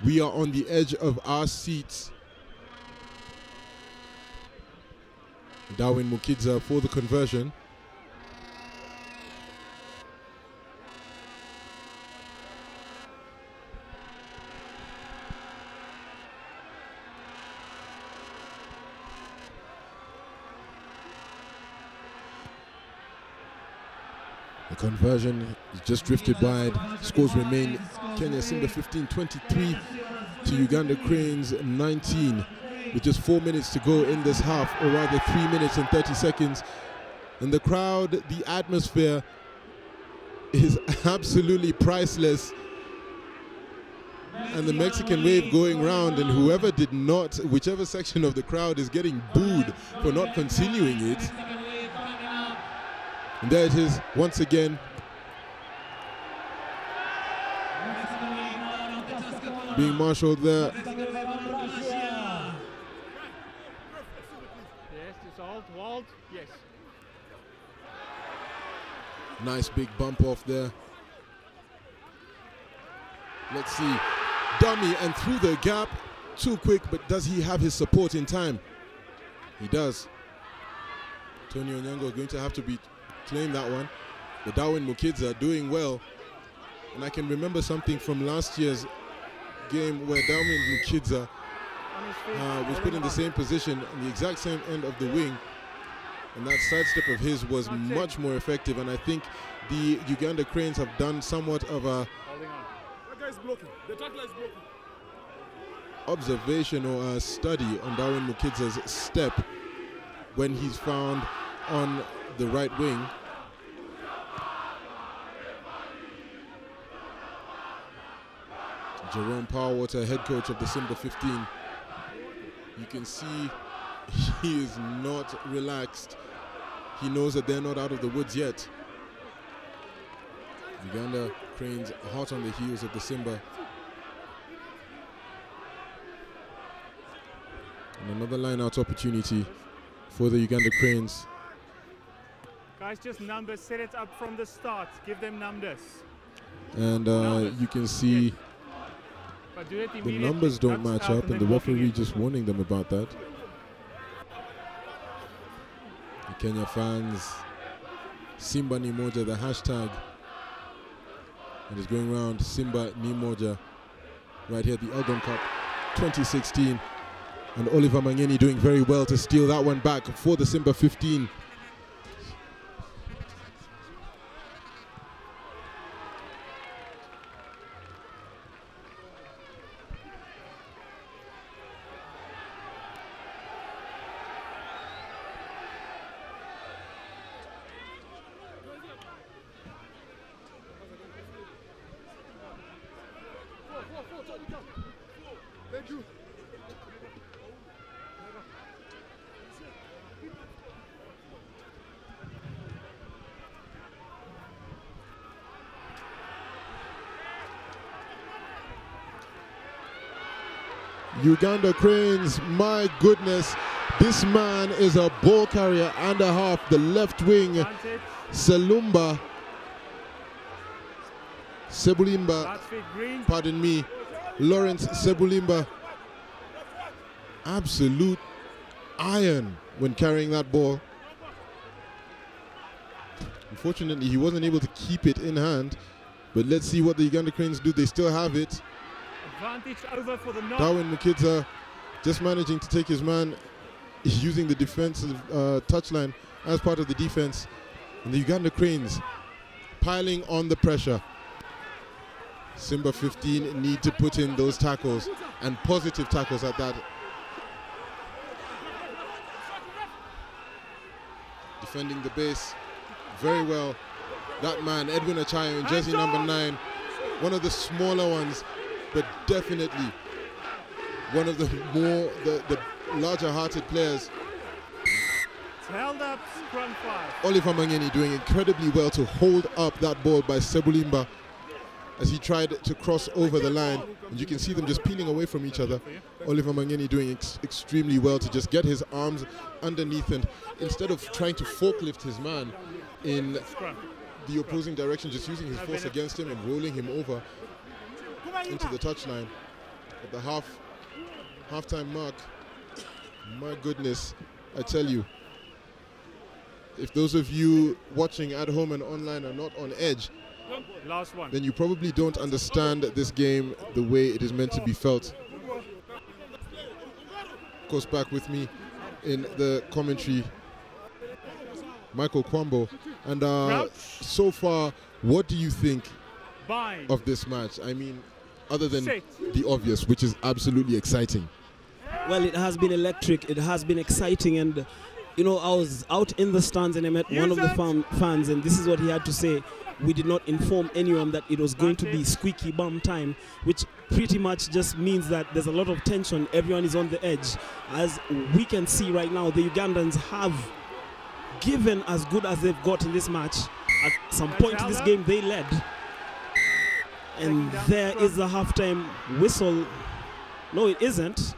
we are on the edge of our seats. Darwin Mukidza for the conversion. The conversion He's just drifted wide. Scores remain Kenya Simba 15-23 to Uganda Cranes 19. With just 4 minutes to go in this half, or rather 3 minutes and 30 seconds. And the crowd, the atmosphere is absolutely priceless. And the Mexican wave going round, and whoever did not, whichever section of the crowd is getting booed for not continuing it. And there it is once again. Being marshaled there. Walt, yes. Nice big bump off there. Let's see. Dummy and through the gap. Too quick, but does he have his support in time? He does. Tony Onyango going to have to claim that one. The Darwin Mukidza doing well. And I can remember something from last year's game where Darwin Mukidza was put in the same position, on the exact same end of the wing. And that sidestep of his was much more effective. And I think the Uganda Cranes have done somewhat of a observation or a study on Darwin Mukidza's step when he's found on the right wing. Jerome Powerwater, head coach of the Simba 15. You can see he is not relaxed. He knows that they're not out of the woods yet. Uganda Cranes hot on the heels of the Simba. And another line-out opportunity for the Uganda Cranes. Guys, just numbers, set it up from the start. Give them numbers. And you can see the numbers don't match up, and the referee just warning them about that. The Kenya fans, Simba ni moja, the hashtag. And it's going around Simba ni moja right here at the Elgon Cup 2016. And Oliver Mangeni doing very well to steal that one back for the Simba 15. Uganda Cranes, my goodness, this man is a ball carrier and a half. The left wing, Sebulimba, pardon me, Lawrence Sebulimba. Absolute iron when carrying that ball. Unfortunately, he wasn't able to keep it in hand, but let's see what the Uganda Cranes do. They still have it. Advantage over for the knock. Darwin Mukidza just managing to take his man, using the defensive touchline as part of the defense. And the Uganda Cranes piling on the pressure. Simba 15 need to put in those tackles, and positive tackles at that. Defending the base very well. That man, Edwin Achayo, in jersey number 9, one of the smaller ones, but definitely one of the larger-hearted players. It's held up, scrum 5. Oliver Mangeni doing incredibly well to hold up that ball by Sebulimba as he tried to cross over the line. And you can see them just peeling away from each other. Oliver Mangeni doing extremely well to just get his arms underneath, and instead of trying to forklift his man in the opposing direction, just using his force against him and rolling him over into the touchline at the halftime mark. My goodness, I tell you, if those of you watching at home and online are not on edge, last one, then you probably don't understand this game the way it is meant to be felt. Of course, back with me in the commentary, Michael Kwambo. And Crouch. so far, what do you think Bind. of this match? I mean, other than Sit. the obvious, which is absolutely exciting. Well, it has been electric. It has been exciting. And, you know, I was out in the stands and I met one of the fans, and this is what he had to say. We did not inform anyone that it was going to be squeaky bum time, which pretty much just means that there's a lot of tension. Everyone is on the edge. As we can see right now, the Ugandans have given as good as they've got in this match. At some point in this game, they led. And there is the halftime whistle. No, it isn't.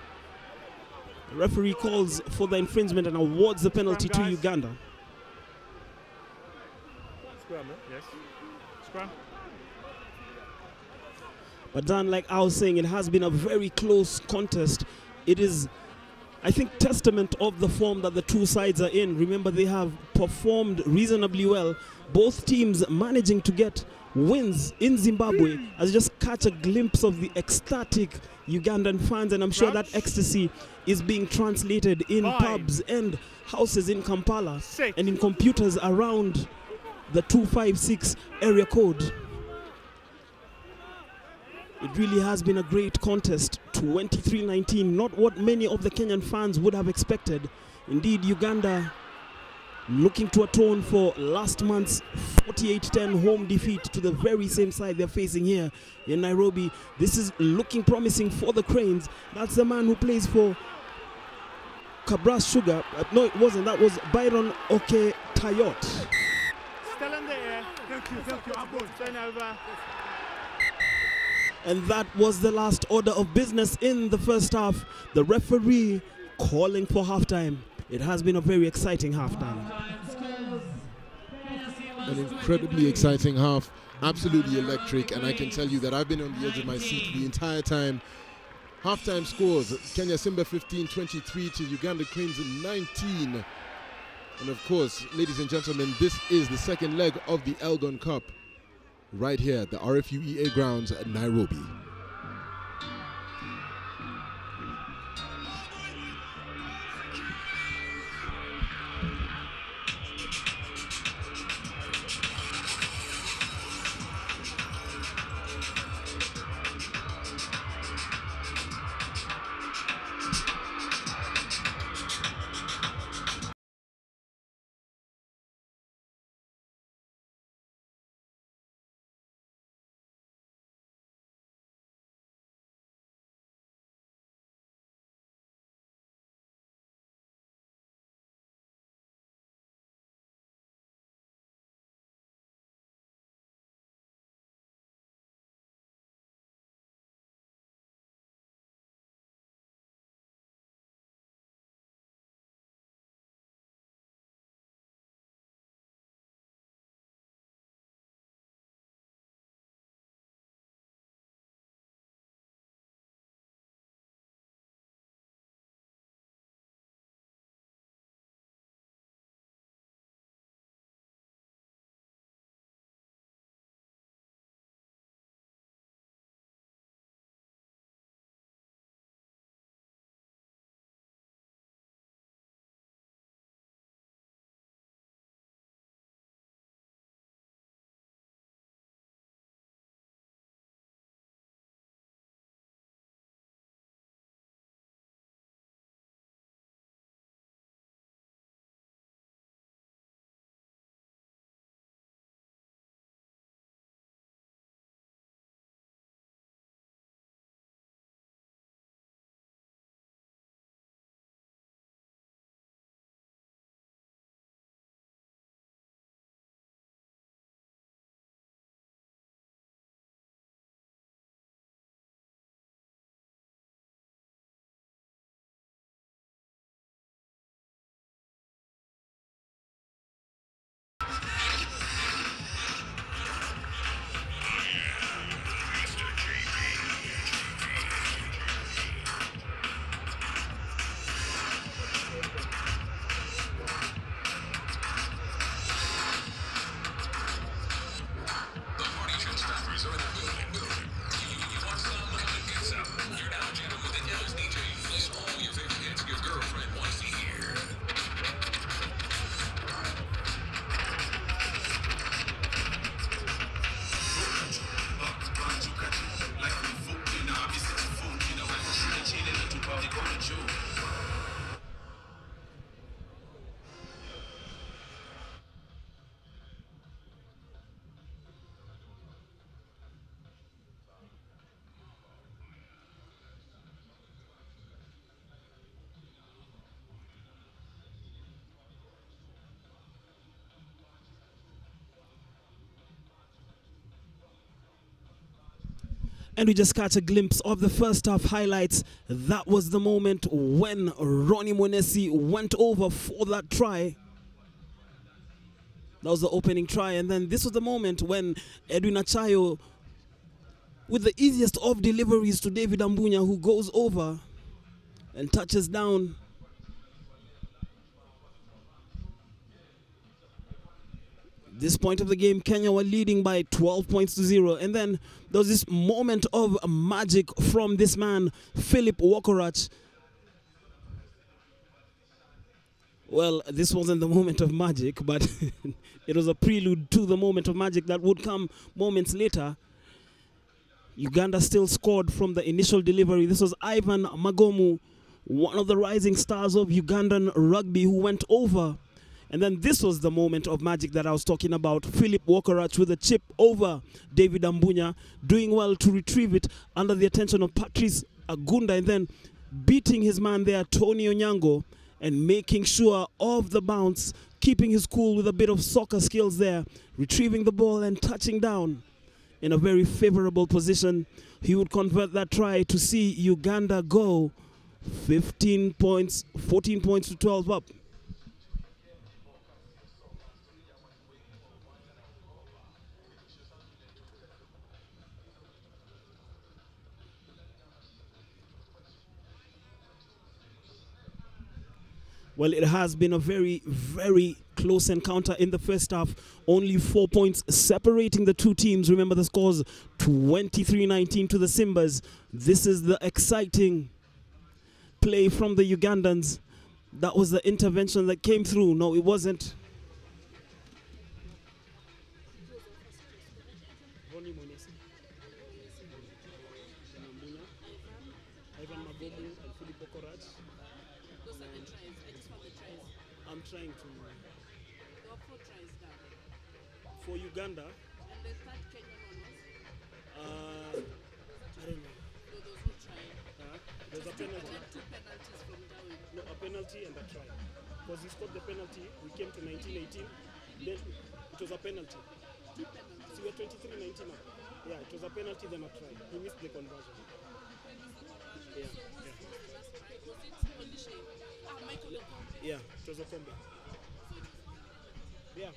The referee calls for the infringement and awards the penalty to Uganda. Scrum, yes. Scrum. But Dan, like I was saying, it has been a very close contest. It is, I think, testament of the form that the two sides are in. Remember, they have performed reasonably well. Both teams managing to get wins in Zimbabwe. As you just catch a glimpse of the ecstatic Ugandan fans, and I'm sure that ecstasy is being translated in pubs and houses in Kampala and in computers around the 256 area code. It really has been a great contest. 23-19, not what many of the Kenyan fans would have expected. Indeed, Uganda looking to atone for last month's 48-10 home defeat to the very same side they're facing here in Nairobi. This is looking promising for the Cranes. That's the man who plays for Kabras Sugar. No, it wasn't. That was Byron Oke Tayot. Still in the air. Thank you. I'm good. Turn over. And that was the last order of business in the first half. The referee calling for halftime. It has been a very exciting halftime. An incredibly exciting half, absolutely electric, and I can tell you that I've been on the edge of my seat the entire time. Halftime scores: Kenya Simba 15-23 to Uganda Cranes 19. And of course, ladies and gentlemen, this is the second leg of the Elgon Cup right here at the RFUEA Grounds at Nairobi. And we just catch a glimpse of the first half highlights. That was the moment when Ronnie Monesi went over for that try. That was the opening try. And then this was the moment when Edwin Achayo, with the easiest of deliveries to David Ambunya, who goes over and touches down. This point of the game, Kenya were leading by 12 points to 0. And then there was this moment of magic from this man, Phillip Wokorach. Well, this wasn't the moment of magic, but it was a prelude to the moment of magic that would come moments later. Uganda still scored from the initial delivery. This was Ivan Magomu, one of the rising stars of Ugandan rugby, who went over. And then this was the moment of magic that I was talking about. Phillip Wokorach with a chip over David Ambunya, doing well to retrieve it under the attention of Patrice Agunda, and then beating his man there, Tony Onyango, and making sure of the bounce, keeping his cool with a bit of soccer skills there, retrieving the ball and touching down in a very favorable position. He would convert that try to see Uganda go 14 points to 12 up. Well, it has been a very, very close encounter in the first half. Only 4 points separating the two teams. Remember the scores, 23-19 to the Simbas. This is the exciting play from the Ugandans. That was the intervention that came through. No, it wasn't. I'm trying to. There were 4 tries done. For Uganda, And the third Kenyan one was? I don't know. No, there was no try. There's a penalty. Then 2 penalties from Darwin. No, a penalty and a try. Because he scored the penalty, we came to 1918. Then it was a penalty. 2 penalties. So we were 23-19 now. Yeah, it was a penalty, then a try. He missed the conversion. Yeah. So who was the last try? Was it Olishe? Michael Okombe. Yeah, it was a combo. Yeah.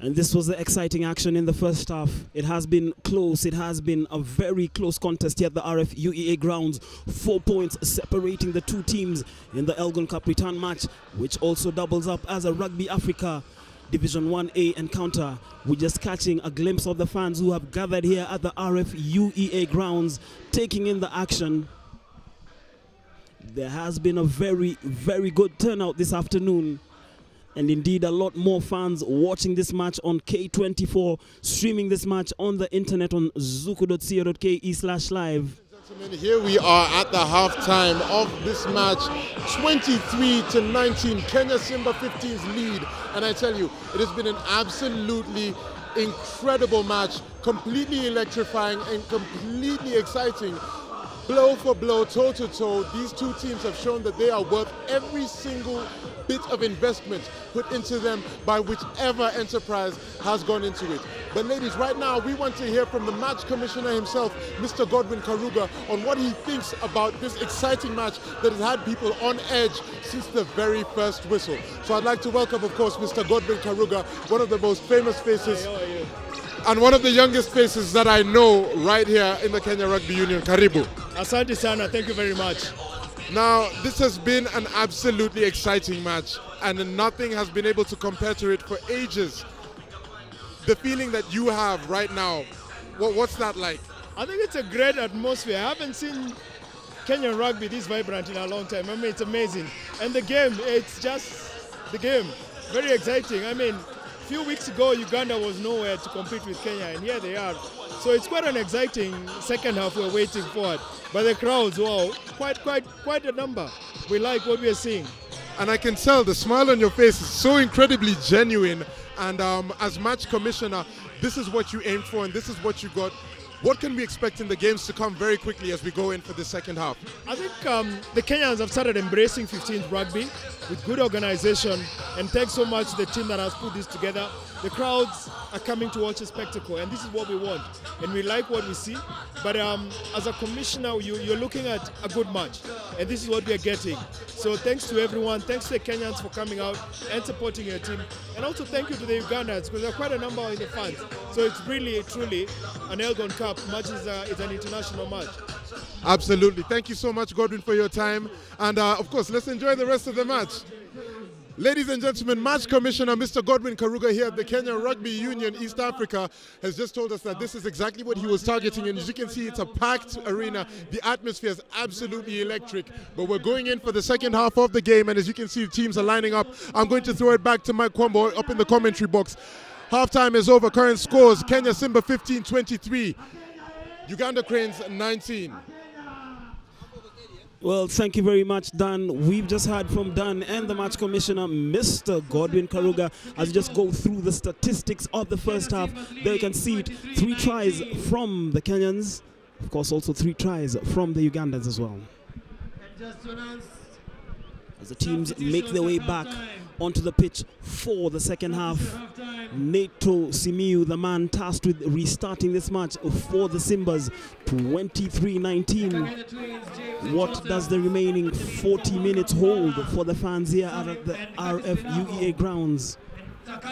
And this was the exciting action in the first half. It has been close. It has been a very close contest here at the RFUEA Grounds. 4 points separating the two teams in the Elgon Cup return match, which also doubles up as a Rugby Africa Division 1A encounter. We're just catching a glimpse of the fans who have gathered here at the RFUEA Grounds, taking in the action. There has been a very, very good turnout this afternoon. And indeed, a lot more fans watching this match on K24, streaming this match on the internet on zuku.co.ke/live. Gentlemen, here we are at the halftime of this match, 23-19, Kenya Simba 15's lead. And I tell you, it has been an absolutely incredible match, completely electrifying and completely exciting. Blow for blow, toe to toe, these two teams have shown that they are worth every single bit of investment put into them by whichever enterprise has gone into it. But ladies, right now we want to hear from the match commissioner himself, Mr. Godwin Karuga, on what he thinks about this exciting match that has had people on edge since the very first whistle. So I'd like to welcome, of course, Mr. Godwin Karuga, one of the most famous faces. Hi, how are you? And one of the youngest faces that I know right here in the Kenya Rugby Union. Karibu. Asante sana, thank you very much. Now, this has been an absolutely exciting match, and nothing has been able to compare to it for ages. The feeling that you have right now, what's that like? I think it's a great atmosphere. I haven't seen Kenyan rugby this vibrant in a long time. I mean, it's amazing. And the game, it's just the game. Very exciting. I mean, a few weeks ago, Uganda was nowhere to compete with Kenya, and here they are. So it's quite an exciting second half we're waiting for. But the crowds, wow, quite a number. We like what we're seeing. And I can tell the smile on your face is so incredibly genuine. And as match commissioner, this is what you aimed for and this is what you got. What can we expect in the games to come very quickly as we go in for the second half? I think the Kenyans have started embracing 15th rugby with good organization, and thanks so much to the team that has put this together. The crowds are coming to watch a spectacle, and this is what we want, and we like what we see. But as a commissioner, you're looking at a good match, and this is what we're getting. So thanks to everyone, thanks to the Kenyans for coming out and supporting your team, and also thank you to the Ugandans, because there are quite a number in the fans. So it's really, truly an Elgon Cup match. It's an international match. Absolutely. Thank you so much, Godwin, for your time. And of course, let's enjoy the rest of the match. Ladies and gentlemen, Match Commissioner Mr. Godwin Karuga here at the Kenya Rugby Union East Africa has just told us that this is exactly what he was targeting. And as you can see, it's a packed arena. The atmosphere is absolutely electric. But we're going in for the second half of the game. And as you can see, the teams are lining up. I'm going to throw it back to Mike Kwambo up in the commentary box. Halftime is over. Current scores, Kenya Simba 15-23. Uganda Cranes 19. Well, thank you very much, Dan. We've just heard from Dan and the match commissioner, Mr. Godwin Karuga, as we just go through the statistics of the first half. There you can see it, 3 tries from the Kenyans. Of course, also 3 tries from the Ugandans as well. As the teams make their way back onto the pitch for the second half, Neto Simiu, the man tasked with restarting this match for the Simbas, 23-19. What does the remaining 40 minutes hold for the fans here at the RFUEA grounds?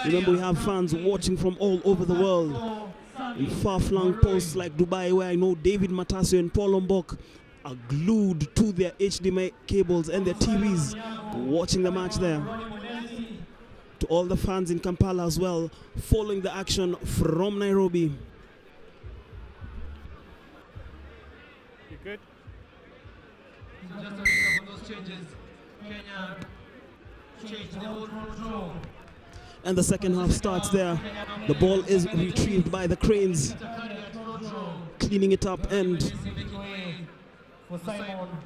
Remember, we have fans watching from all over the world, in far-flung posts like Dubai, where I know David Matasio and Paul Lombok are glued to their HDMI cables and their TVs watching the match there. To all the fans in Kampala as well, following the action from Nairobi. You good? And the second half starts there. The ball is retrieved by the Cranes, cleaning it up and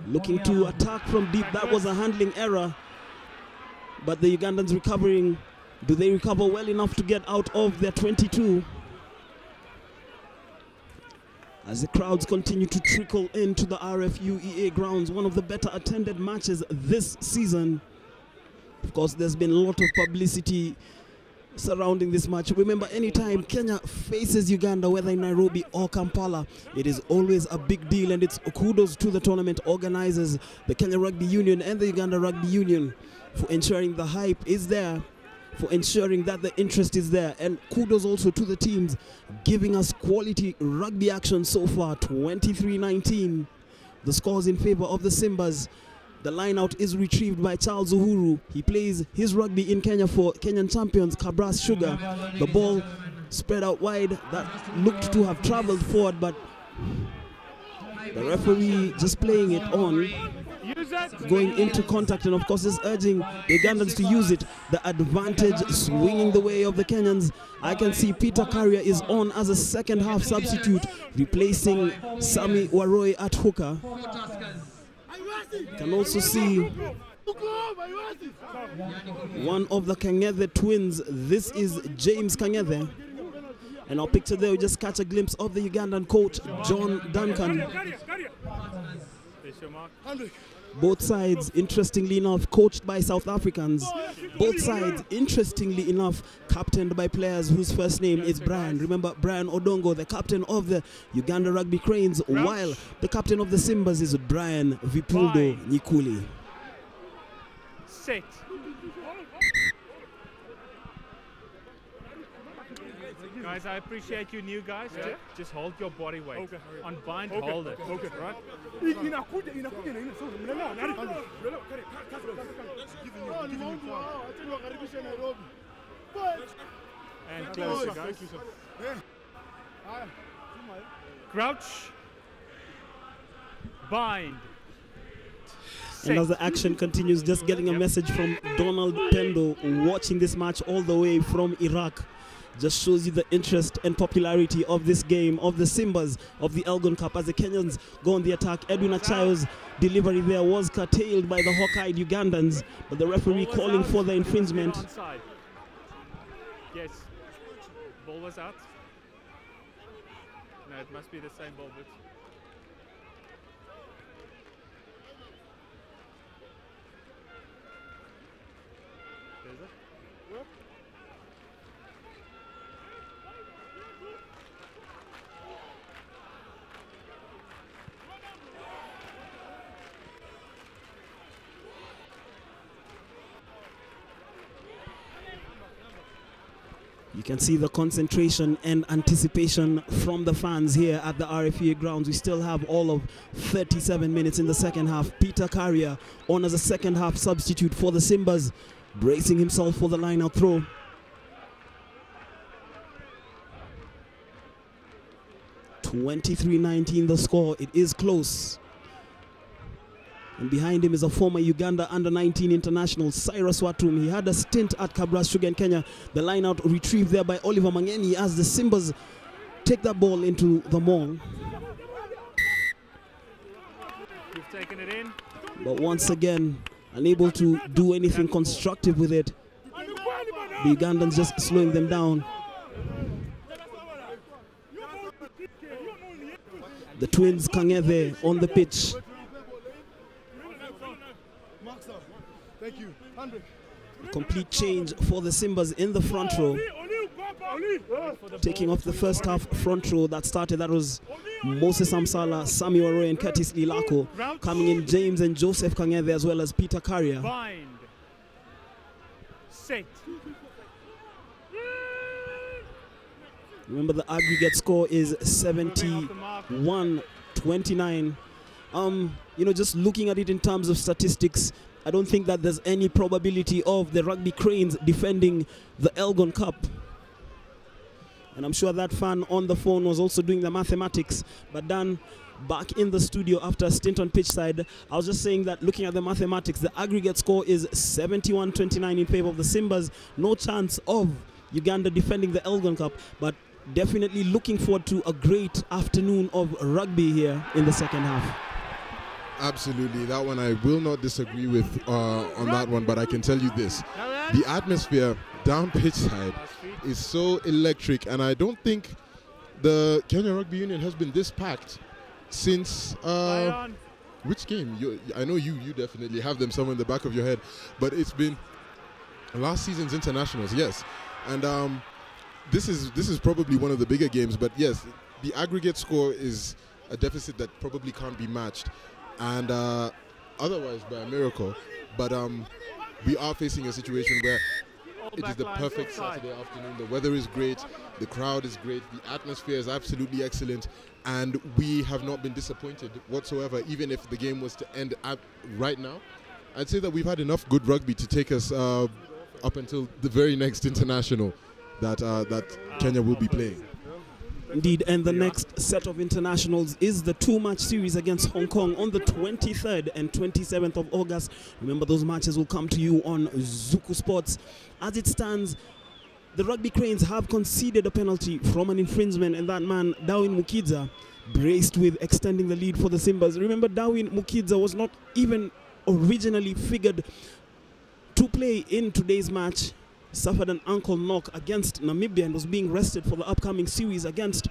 looking to attack from deep. That was a handling error, but the Ugandans recovering. Do they recover well enough to get out of their 22? As the crowds continue to trickle into the RFUEA grounds, one of the better attended matches this season. Of course, there's been a lot of publicity surrounding this match. Remember, anytime Kenya faces Uganda, whether in Nairobi or Kampala, it is always a big deal, and it's kudos to the tournament organizers, the Kenya Rugby Union and the Uganda Rugby Union, for ensuring the hype is there, for ensuring that the interest is there, and kudos also to the teams giving us quality rugby action so far. 23-19, the scores in favor of the Simbas. The line-out is retrieved by Charles Uhuru. He plays his rugby in Kenya for Kenyan champions Kabras Sugar. The ball spread out wide. That looked to have traveled forward, but the referee just playing it on, going into contact, and of course is urging the Ugandans to use it. The advantage swinging the way of the Kenyans. I can see Peter Carrier is on as a second half substitute, replacing Sami Waroi at hooker. Can also see one of the Kang'ethe twins. This is James Kang'ethe. And our picture there, we just catch a glimpse of the Ugandan coach, John Duncan. Both sides, interestingly enough, coached by South Africans. Both sides, interestingly enough, captained by players whose first name is Brian. Remember, Brian Odongo, the captain of the Uganda Rugby Cranes, while the captain of the Simbas is Brian Vipuldo Nyikuli. Set. Guys, I appreciate you new guys. Yeah. Just hold your body weight. Okay. Unbind, okay. Hold it. Okay. Right? And closer, guys. Crouch. Bind. And as the action continues, just getting a message from Donald Pendo, watching this match all the way from Iraq. Just shows you the interest and popularity of this game, of the Simbas, of the Elgon Cup, as the Kenyans go on the attack. Edwin Achayo's delivery there was curtailed by the hawk-eyed Ugandans, but the referee calling for the infringement. Yes. Ball was out. No, it must be the same ball, but there's it. You can see the concentration and anticipation from the fans here at the RFUEA grounds. We still have all of 37 minutes in the second half. Peter Carrier on as a second half substitute for the Simbas, bracing himself for the line-out throw. (23-19) the score. It is close. And behind him is a former Uganda under-19 international, Cyrus Watum. He had a stint at Kabras Sugar in Kenya. The line-out retrieved there by Oliver Mangeni as the Simbas take that ball into the maul. You've taken it in. But once again, unable to do anything constructive with it. The Ugandans just slowing them down. The twins Kenneth on the pitch. Thank you. A complete change for the Simbas in the front row. Taking off the first half front row that started, that was Moses Amsala, Samuel Roy and Curtis Lilako. Coming in James and Joseph Kenneth as well as Peter Carrier. Bind. Set. Remember the aggregate score is 71-29. You know, just looking at it in terms of statistics, I don't think that there's any probability of the Rugby Cranes defending the Elgon Cup. And I'm sure that fan on the phone was also doing the mathematics. But Dan, back in the studio after a stint on pitch side, I was just saying that looking at the mathematics, the aggregate score is 71-29 in favor of the Simbas. No chance of Uganda defending the Elgon Cup, but definitely looking forward to a great afternoon of rugby here in the second half. Absolutely, that one I will not disagree with on that one, but I can tell you this. The atmosphere down pitch side is so electric, and I don't think the Kenya Rugby Union has been this packed since which game? I know you definitely have them somewhere in the back of your head, but it's been last season's internationals, yes. And this is probably one of the bigger games, but yes, the aggregate score is a deficit that probably can't be matched. And otherwise by a miracle, but we are facing a situation where it is the perfect Saturday afternoon. The weather is great, the crowd is great, the atmosphere is absolutely excellent, and we have not been disappointed whatsoever. Even if the game was to end right now, I'd say that we've had enough good rugby to take us up until the very next international that Kenya will be playing. Indeed, and the next set of internationals is the two-match series against Hong Kong on the 23rd and 27th of August. Remember, those matches will come to you on Zuku Sports. As it stands, the Rugby Cranes have conceded a penalty from an infringement, and that man, Darwin Mukidza, braced with extending the lead for the Simbas. Remember, Darwin Mukidza was not even originally figured to play in today's match. Suffered an ankle knock against Namibia and was being rested for the upcoming series against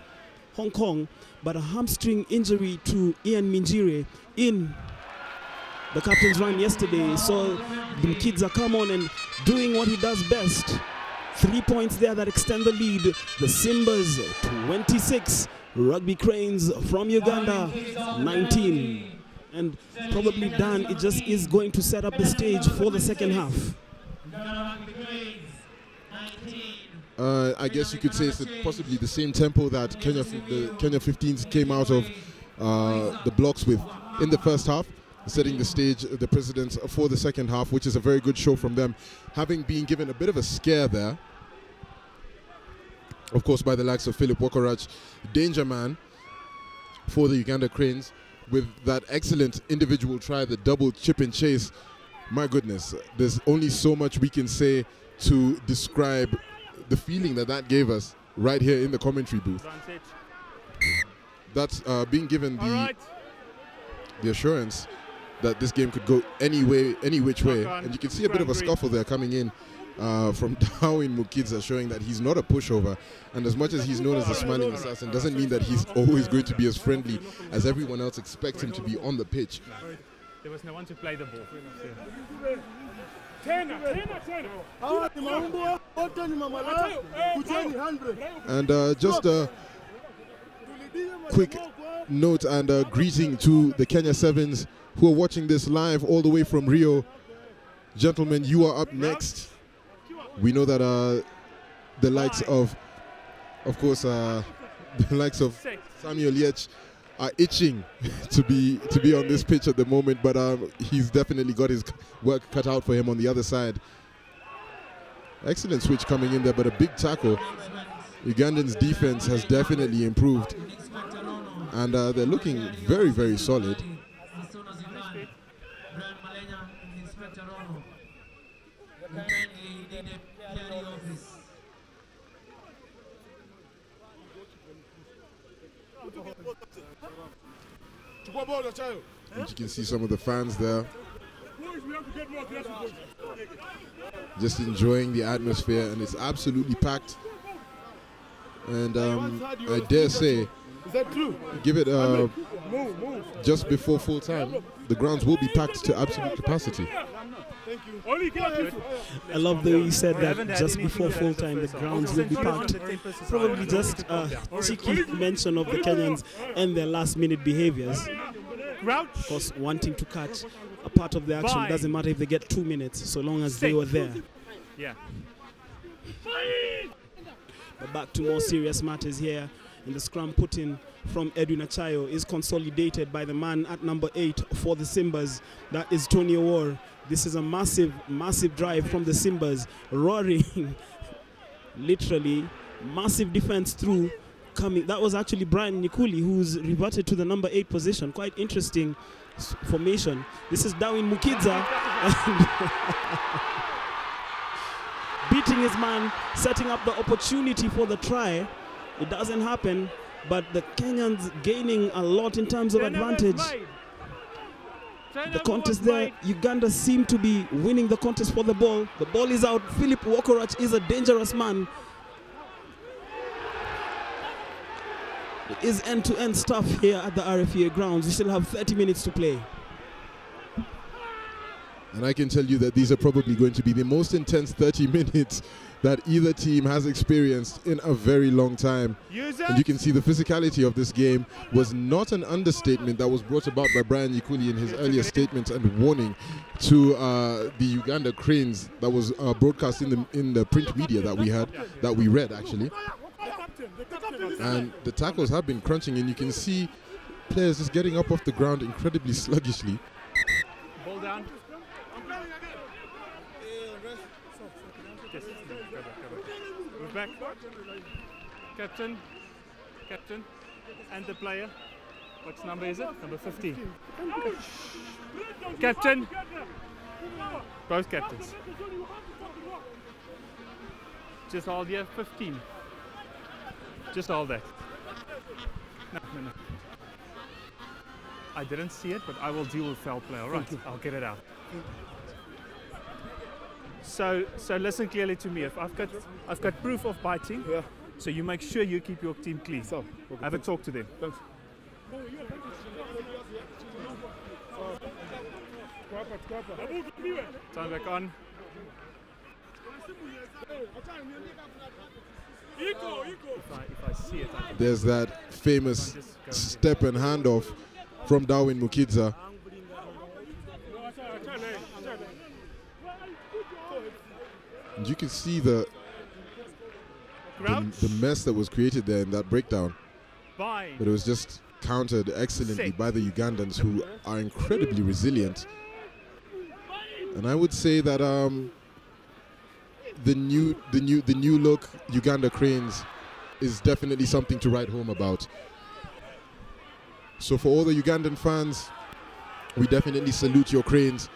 Hong Kong, but a hamstring injury to Ian Minjire in the captain's run yesterday saw the kids come on and doing what he does best. 3 points there that extend the lead. The Simbas 26, Rugby Cranes from Uganda 19. And probably, Dan, it just is going to set up the stage for the second half. I guess you could say it's possibly the same tempo that the Kenya 15s came out of the blocks with in the first half, setting the stage, the precedents for the second half, which is a very good show from them, having been given a bit of a scare there, of course, by the likes of Phillip Wokorach, danger man for the Uganda Cranes, with that excellent individual try, the double chip and chase. My goodness, there's only so much we can say to describe the feeling that gave us right here in the commentary booth. That's being given the assurance that this game could go any which way. And you can see a bit of a scuffle there coming in from Darwin Mukidza, showing that he's not a pushover, and as much as he's known as the smiling assassin, doesn't mean that he's always going to be as friendly as everyone else expects him to be on the pitch. There was no one to play the ball. And just a quick note and a greeting to the Kenya Sevens who are watching this live all the way from Rio. Gentlemen, you are up next. We know that the likes of course, the likes of Samuel Yech are itching to be on this pitch at the moment, but he's definitely got his work cut out for him on the other side. Excellent switch coming in there, but a big tackle. Ugandan's defense has definitely improved, and they're looking very, very solid. And you can see some of the fans there just enjoying the atmosphere, and it's absolutely packed. And I dare say, give it just before full time, the grounds will be packed to absolute capacity. I love the way you said that just before full time the grounds will be packed. Probably just a cheeky mention of the Kenyans and their last minute behaviors. Of course, wanting to catch a part of the action doesn't matter if they get 2 minutes, so long as they were there. Yeah. But back to more serious matters here. In the scrum put in from Edwin Achayo is consolidated by the man at number 8 for the Simbas. That is Tony Owor. This is a massive, massive drive from the Simbas, roaring, literally massive defense through. Coming, that was actually Brian Nikuli, who's reverted to the number 8 position. Quite interesting formation. This is Darwin Mukidza beating his man, setting up the opportunity for the try. It doesn't happen, but the Kenyans gaining a lot in terms of advantage. The contest there, Uganda seem to be winning the contest for the ball. The ball is out. Phillip Wokorach is a dangerous man. It is end-to-end stuff here at the RFUEA grounds. We still have 30 minutes to play. And I can tell you that these are probably going to be the most intense 30 minutes that either team has experienced in a very long time. And you can see the physicality of this game was not an understatement that was brought about by Brian Nikuli in his earlier statement and warning to the Uganda Cranes that was broadcast in the print media that we read actually. And the tackles have been crunching, and you can see players just getting up off the ground incredibly sluggishly. Ball down. Move back. Captain, and the player. What number is it? Number 15. Captain. Both captains. Just hold here, 15. Just all that. No. I didn't see it, but I will deal with foul play. All right, I'll get it out. So listen clearly to me. If I've got proof of biting. Yeah. So you make sure you keep your team clean. So have a talk to them. Thanks. Time back on. If I see it, there's that famous step and handoff from Darwin Mukidza. And you can see the mess that was created there in that breakdown. But it was just countered excellently by the Ugandans, who are incredibly resilient. And I would say that the new look Uganda Cranes is definitely something to write home about. So for all the Ugandan fans, we definitely salute your Cranes.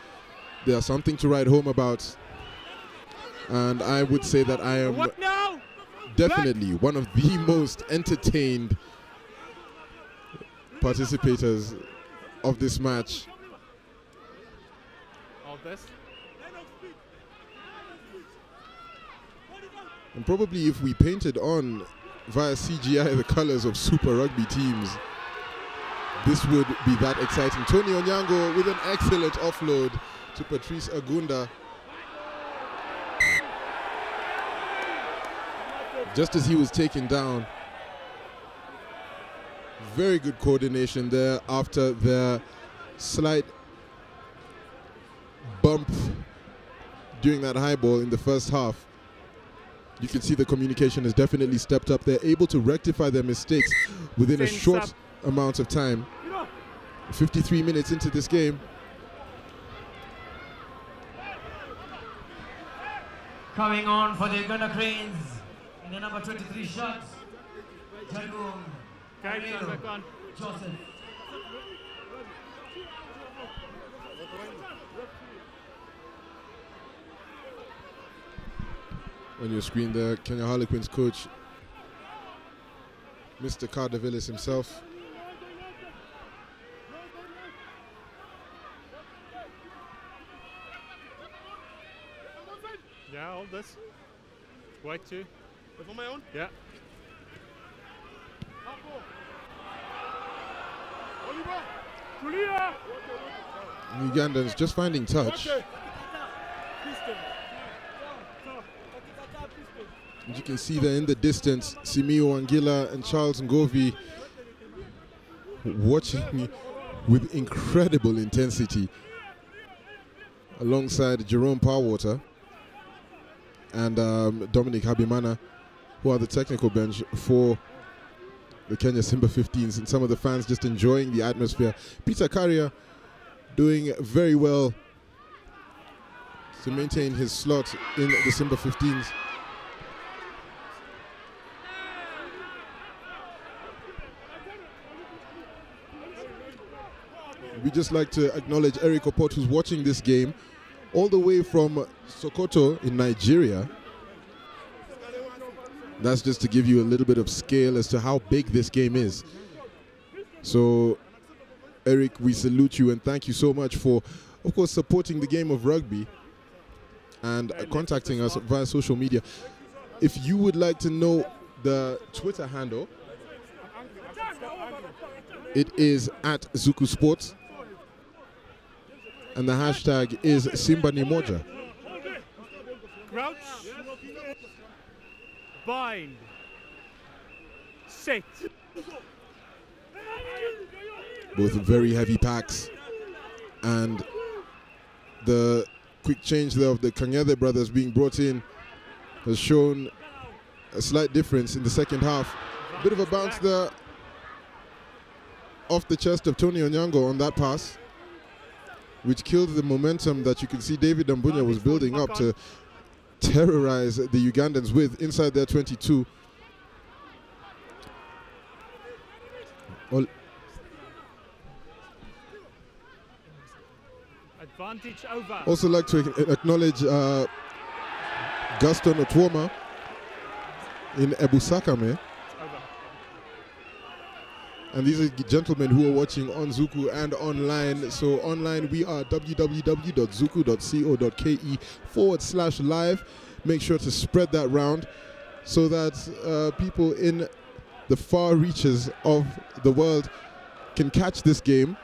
They are something to write home about. And I would say that I am definitely one of the most entertained participators of this match. All this. And probably if we painted on via CGI the colors of Super Rugby teams, this would be that exciting. Tony Onyango with an excellent offload to Patrice Agunda. Just as he was taken down. Very good coordination there after their slight bump during that high ball in the first half. You can see the communication has definitely stepped up. They're able to rectify their mistakes within a short amount of time. 53 minutes into this game. Coming on for the Uganda Cranes in the number 23 shot, Jagum Joseph. On your screen there, Kenya Harlequins coach, Mr. Cardavillis himself. Yeah, hold this. White too. For my own? Yeah. Ugandans just finding touch. And you can see there in the distance, Simio Angila and Charles Ngovi watching with incredible intensity alongside Jerome Powerwater and Dominic Habimana, who are the technical bench for the Kenya Simba 15s, and some of the fans just enjoying the atmosphere. Peter Carrier doing very well to maintain his slot in the Simba 15s. We'd just like to acknowledge Eric Opot, who's watching this game all the way from Sokoto in Nigeria. That's just to give you a little bit of scale as to how big this game is. So, Eric, we salute you and thank you so much for, of course, supporting the game of rugby and contacting us via social media. If you would like to know the Twitter handle, it is at Zuku Sports, and the hashtag is Simba Nimoja. Crouch. Bind. Set. Both very heavy packs, and the quick change there of the Kanyede brothers being brought in has shown a slight difference in the second half. A bit of a bounce there off the chest of Tony Onyango on that pass, which killed the momentum that you can see David Dambunya was building up to terrorize the Ugandans with inside their 22. Advantage over. Also like to acknowledge Gaston Otwoma in Ebusakame. And these are gentlemen who are watching on Zuku and online. So online we are www.zuku.co.ke/live. Make sure to spread that round so that people in the far reaches of the world can catch this game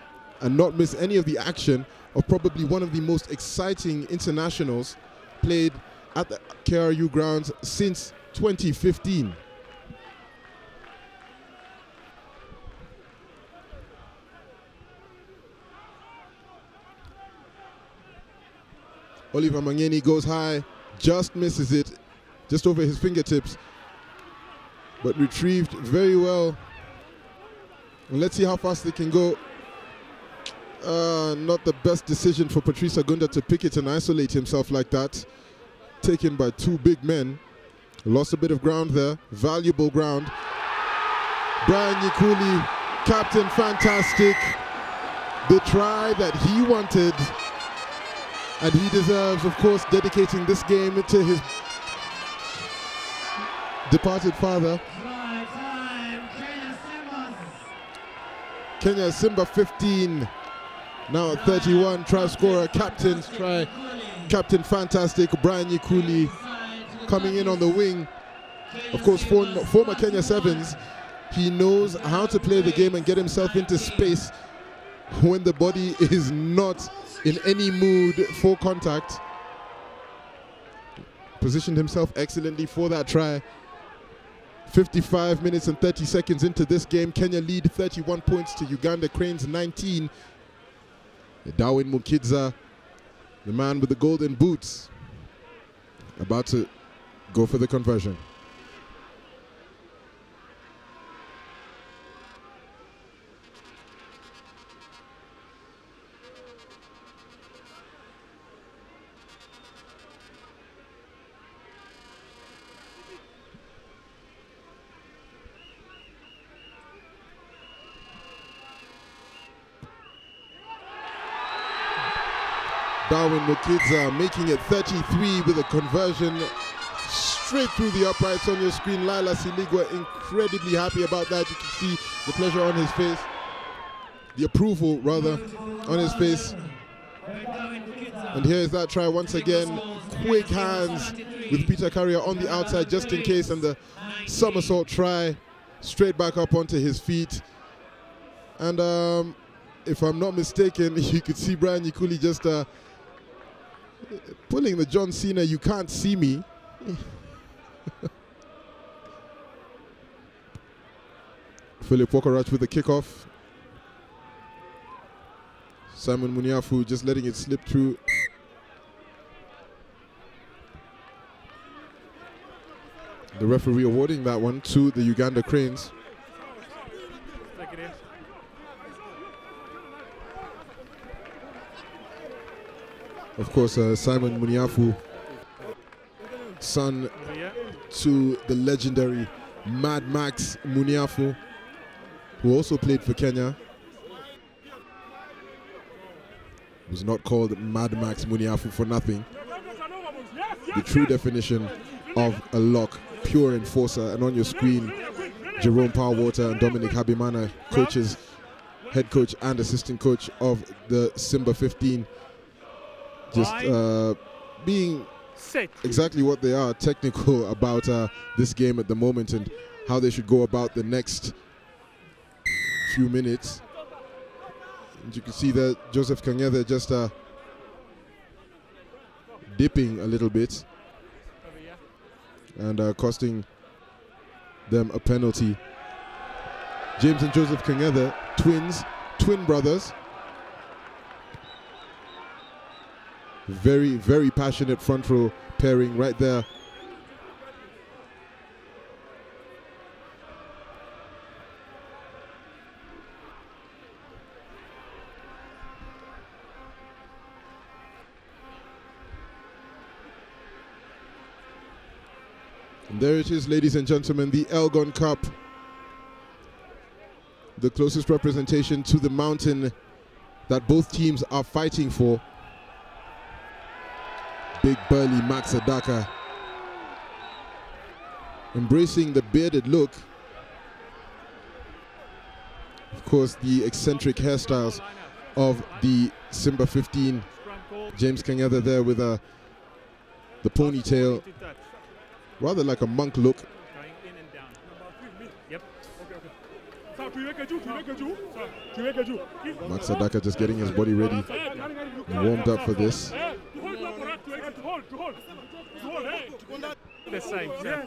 and not miss any of the action of probably one of the most exciting internationals played at the KRU grounds since 2015. Oliver Mangeni goes high, just misses it, just over his fingertips, but retrieved very well. And let's see how fast they can go. Not the best decision for Patrice Agunda to pick it and isolate himself like that. Taken by two big men. Lost a bit of ground there, valuable ground. Brian Nyikuli, captain, fantastic. The try that he wanted. And he deserves, of course, dedicating this game to his departed father. Kenya Simba 15, now at 31, try scorer, captain's try, captain fantastic, Brian Nyikuli coming in on the wing Of course, former Kenya Sevens, he knows how to play the game and get himself into space when the body is not in any mood for contact. Positioned himself excellently for that try. 55 minutes and 30 seconds into this game. Kenya lead 31 points to Uganda Cranes 19. Darwin Mukidza, the man with the golden boots, about to go for the conversion. Darwin Mukidza making it 33 with a conversion straight through the uprights on your screen. Laila Siligwa incredibly happy about that. You can see the pleasure on his face, the approval rather on his face. And here's that try once again. Quick hands with Peter Carrier on the outside just in case, and the somersault try straight back up onto his feet. And if I'm not mistaken, you could see Brian Yikuli just pulling the John Cena, you can't see me. Phillip Wokorach with the kickoff. Simon Muniafu just letting it slip through. The referee awarding that one to the Uganda Cranes. Of course, Simon Muniafu, son to the legendary Mad Max Muniafu, who also played for Kenya. Was not called Mad Max Muniafu for nothing. The true definition of a lock, pure enforcer. And on your screen, Jerome Powerwater and Dominic Habimana, coaches, head coach and assistant coach of the Simba 15. Just being exactly what they are, technical about this game at the moment and how they should go about the next few minutes. And you can see that Joseph Kanyethe just dipping a little bit and costing them a penalty. James and Joseph Kanyethe, twin brothers. Very, very passionate front row pairing right there. And there it is, ladies and gentlemen, the Elgon Cup. The closest representation to the mountain that both teams are fighting for. Big burly Max Adaka embracing the bearded look. Of course, the eccentric hairstyles of the Simba 15. James Kanyethe there with the ponytail, rather like a monk look. Max Adaka just getting his body ready and warmed up for this. The same. Yeah.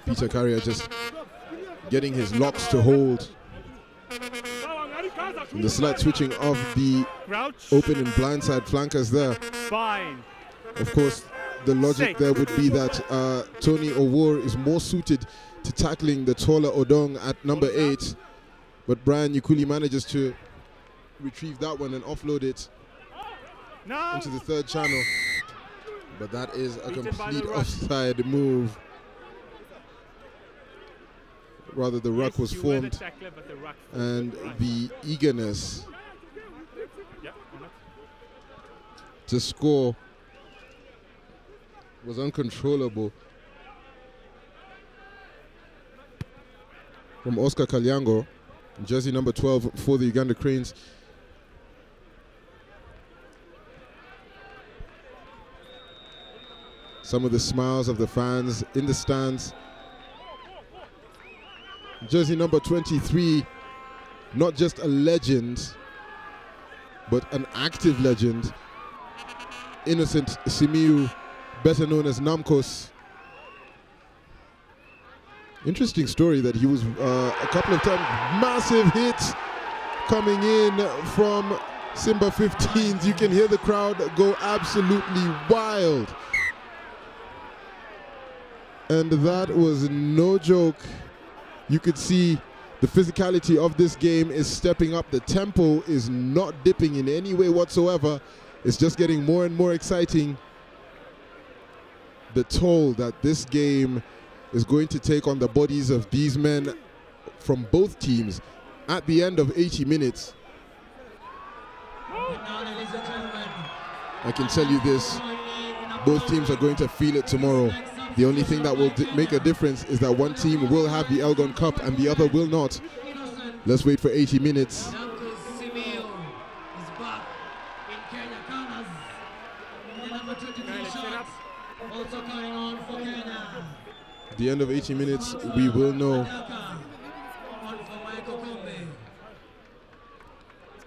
Peter Carrier just getting his locks to hold. And the slight switching of the open and blindside flankers there. Fine. Of course, the logic there would be that Tony Owor is more suited to tackling the taller Odong at number 8. But Brian Yikuli manages to retrieve that one and offload it into the third channel. But that is a complete offside move. Rather, the ruck was formed, and the eagerness to score was uncontrollable from Oscar Kalyango, jersey number 12 for the Uganda Cranes. Some of the smiles of the fans in the stands. Jersey number 23, not just a legend, but an active legend. Innocent Simiu, better known as Namkos. Interesting story that he was a couple of times, massive hits coming in from Simba 15s. You can hear the crowd go absolutely wild. And that was no joke. You could see the physicality of this game is stepping up. The tempo is not dipping in any way whatsoever. It's just getting more and more exciting. The toll that this game is going to take on the bodies of these men from both teams at the end of 80 minutes. I can tell you this, both teams are going to feel it tomorrow. The only thing that will make a difference is that one team will have the Elgon Cup and the other will not. Let's wait for 80 minutes. The end of 80 minutes, we will know.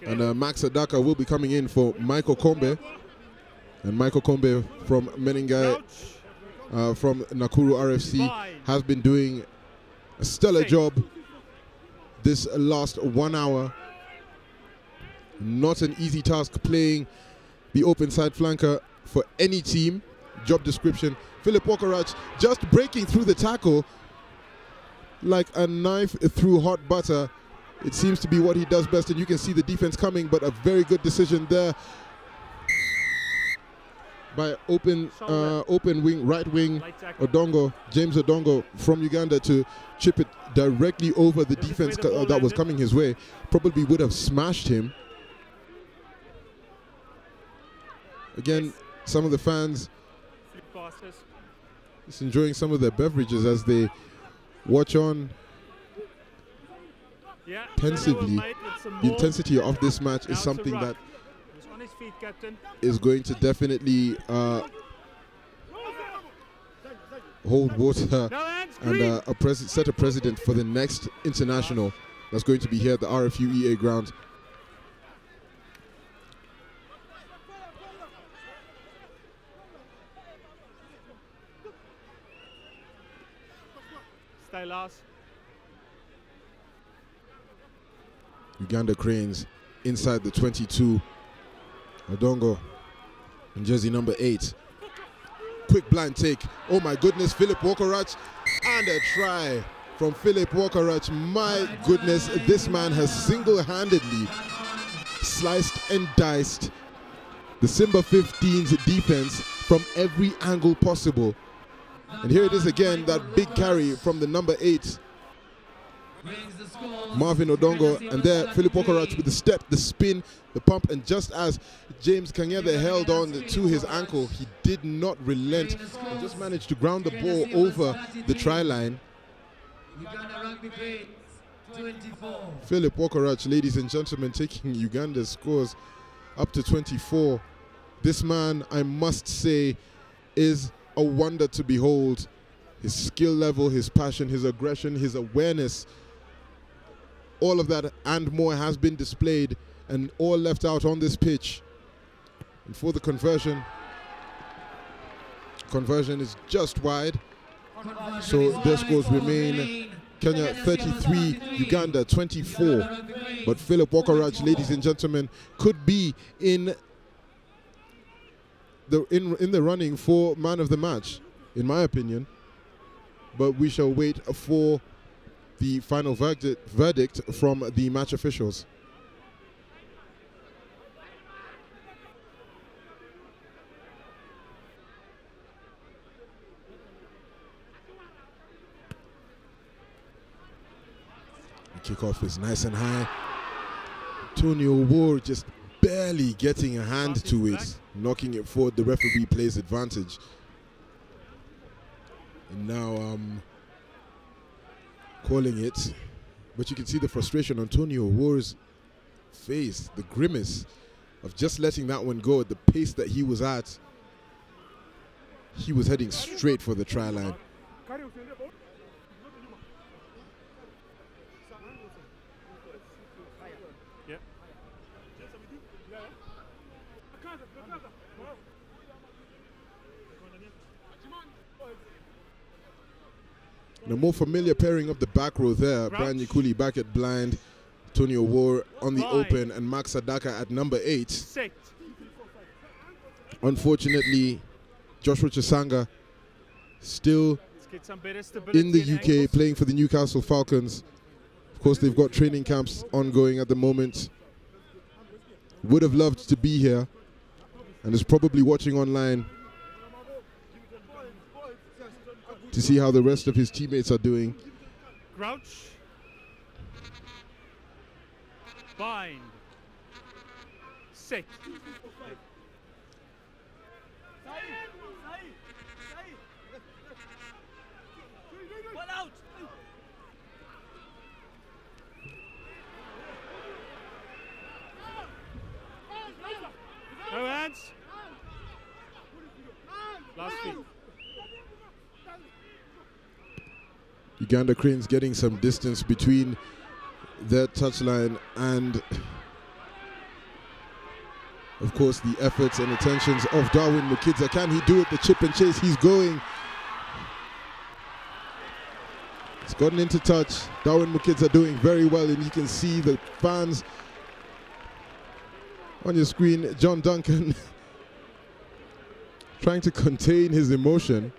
And Max Adaka will be coming in for Michael Kombe. And Michael Kombe from Menengai, from Nakuru RFC, has been doing a stellar job this last 1 hour. Not an easy task playing the open side flanker for any team. Job description. Phillip Wokorach just breaking through the tackle like a knife through hot butter. It seems to be what he does best, and you can see the defense coming, but a very good decision there by open wing, right wing Odongo, James Odongo from Uganda, to chip it directly over the defense that was coming his way. Probably would have smashed him. Again, some of the fans just enjoying some of their beverages as they watch on pensively. The intensity of this match is something that is going to definitely hold water and set a precedent for the next international that's going to be here at the RFUEA Ground. Stay last. Uganda Cranes inside the 22. Odongo and jersey number 8. Quick blind take. Oh my goodness, Phillip Wokorach, and a try from Phillip Wokorach. My goodness, this man has single-handedly sliced and diced the Simba 15's defense from every angle possible. And here it is again, that big carry from the number 8, Marvin Odongo, and there Phillip Wokorach with the step, the spin, the pump, and just as James Kanyebe held on to his ankle, he did not relent and just managed to ground the ball over the try line. Phillip Wokorach, ladies and gentlemen, taking Uganda's scores up to 24. This man, I must say, is a wonder to behold. His skill level, his passion, his aggression, his awareness, all of that and more has been displayed and all left out on this pitch. And for the conversion is just wide. So their scores remain Kenya 33, Uganda 24. But Phillip Wokorach, ladies and gentlemen, could be in the running for man of the match, in my opinion. But we shall wait for the final verdict from the match officials. The kickoff is nice and high. Antonio Ward just barely getting a hand to it, knocking it forward. The referee plays advantage. And now calling it, but you can see the frustration on Antonio Ward's face, the grimace of just letting that one go at the pace that he was at. he was heading straight for the try line. The more familiar pairing of the back row there, Brian Nyikuli back at blind, Tony O'War on the open, and Max Sadaka at number 8. Unfortunately, Joshua Chisanga still in the UK playing for the Newcastle Falcons. Of course, they've got training camps ongoing at the moment. Would have loved to be here and is probably watching online to see how the rest of his teammates are doing. Crouch. Bind. Set. Ball out. No hands. Last feet. Uganda Cranes getting some distance between their touchline and, of course, the efforts and attentions of Darwin Mukidza. Can he do it? The chip and chase, he's going. It's gotten into touch. Darwin Mukidza doing very well, and you can see the fans on your screen. John Duncan trying to contain his emotion.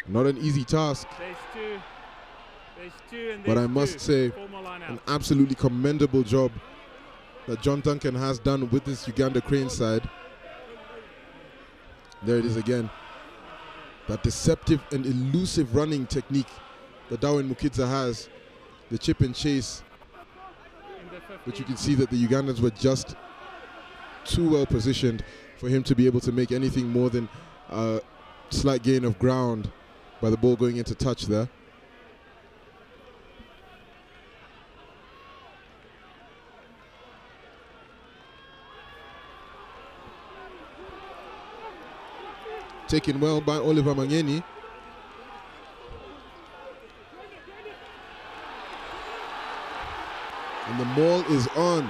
Not an easy task, but I must say an absolutely commendable job that John Duncan has done with this Uganda Crane side. There it is again. That deceptive and elusive running technique that Darwin Mukidza has. The chip and chase. But you can see that the Ugandans were just too well positioned for him to be able to make anything more than a slight gain of ground by the ball going into touch there. Taken well by Oliver Mangeni. And the maul is on.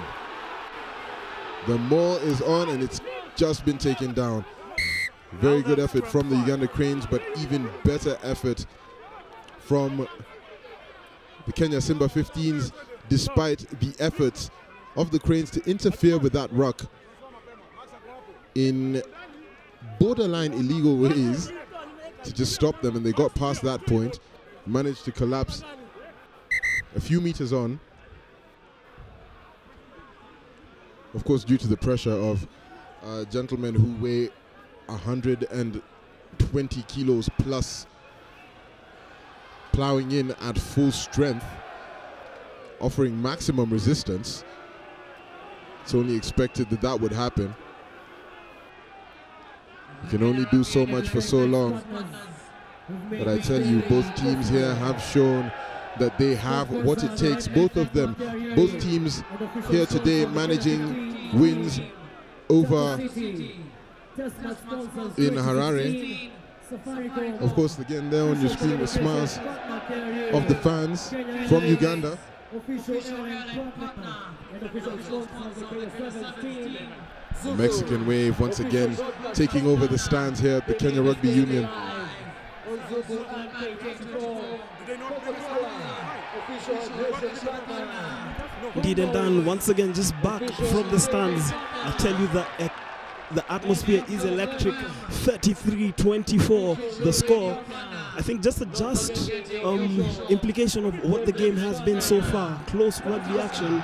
The maul is on, and it's just been taken down. Very good effort from the Uganda Cranes, but even better effort from the Kenya Simba 15s, despite the efforts of the Cranes to interfere with that ruck in borderline illegal ways to just stop them, and they got past that point, managed to collapse a few meters on. Of course, due to the pressure of gentlemen who weigh 120 kilos plus, plowing in at full strength, offering maximum resistance. It's only expected that that would happen. You can only do so much for so long. But I tell you, both teams here have shown that they have what it takes. Both of them, both teams here today managing wins over in Harare. Of course, again, there on your screen, the smiles of the fans from Uganda. The Mexican wave once again taking over the stands here at the Kenya Rugby Union. Indeed, and Dan once again just back from the stands. I tell you that the atmosphere is electric. 33-24 the score. I think just a implication of what the game has been so far. Close rugby action.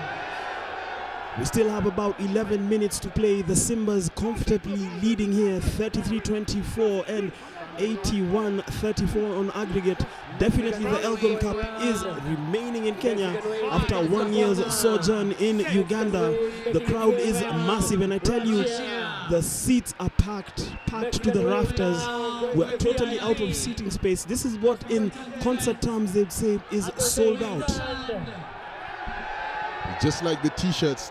We still have about 11 minutes to play. The Simbas comfortably leading here, 33-24 and 81-34 on aggregate. Definitely the Elgon Cup is remaining in Kenya after 1 year's sojourn in Uganda. The crowd is massive, and I tell you, the seats are packed to the rafters. We're totally out of seating space. This is what in concert terms they'd say is sold out. Just like the t-shirts,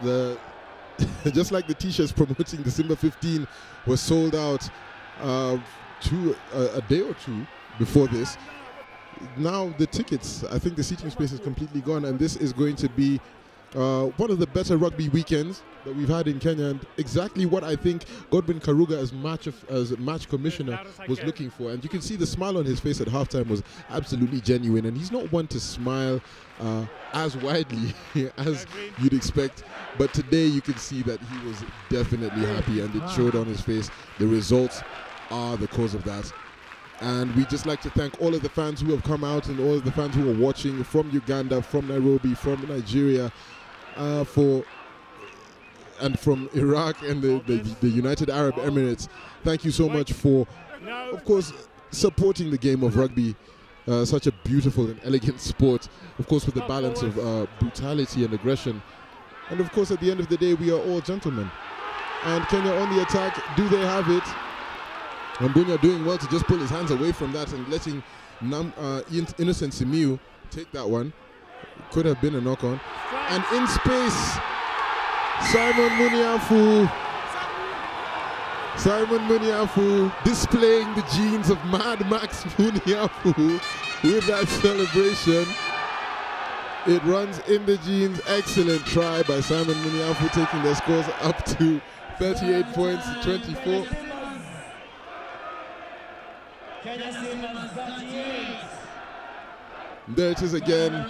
just like the t-shirts promoting the Simba 15 were sold out a day or two before this. Now the tickets, I think the seating space is completely gone, and this is going to be one of the better rugby weekends that we've had in Kenya, and exactly what I think Godwin Karuga as match commissioner was looking for. And you can see the smile on his face at halftime was absolutely genuine, and he's not one to smile as widely as you'd expect, but today you can see that he was definitely happy, and it showed on his face. The results are the cause of that. And we'd just like to thank all of the fans who have come out and all of the fans who are watching from Uganda, from Nairobi, from Nigeria, and from Iraq and the United Arab Emirates. Thank you so much for, of course, supporting the game of rugby, such a beautiful and elegant sport, of course, with the balance of brutality and aggression. And of course, at the end of the day, we are all gentlemen. And Kenya on the attack, do they have it? Mbunya doing well to just pull his hands away from that and letting Innocent Simiu take that one. Could have been a knock-on. And in space, Simon Muniafu displaying the genes of Mad Max Muniafu with that celebration. It runs in the genes. Excellent try by Simon Muniafu, taking their scores up to 38 points to 24. There it is again,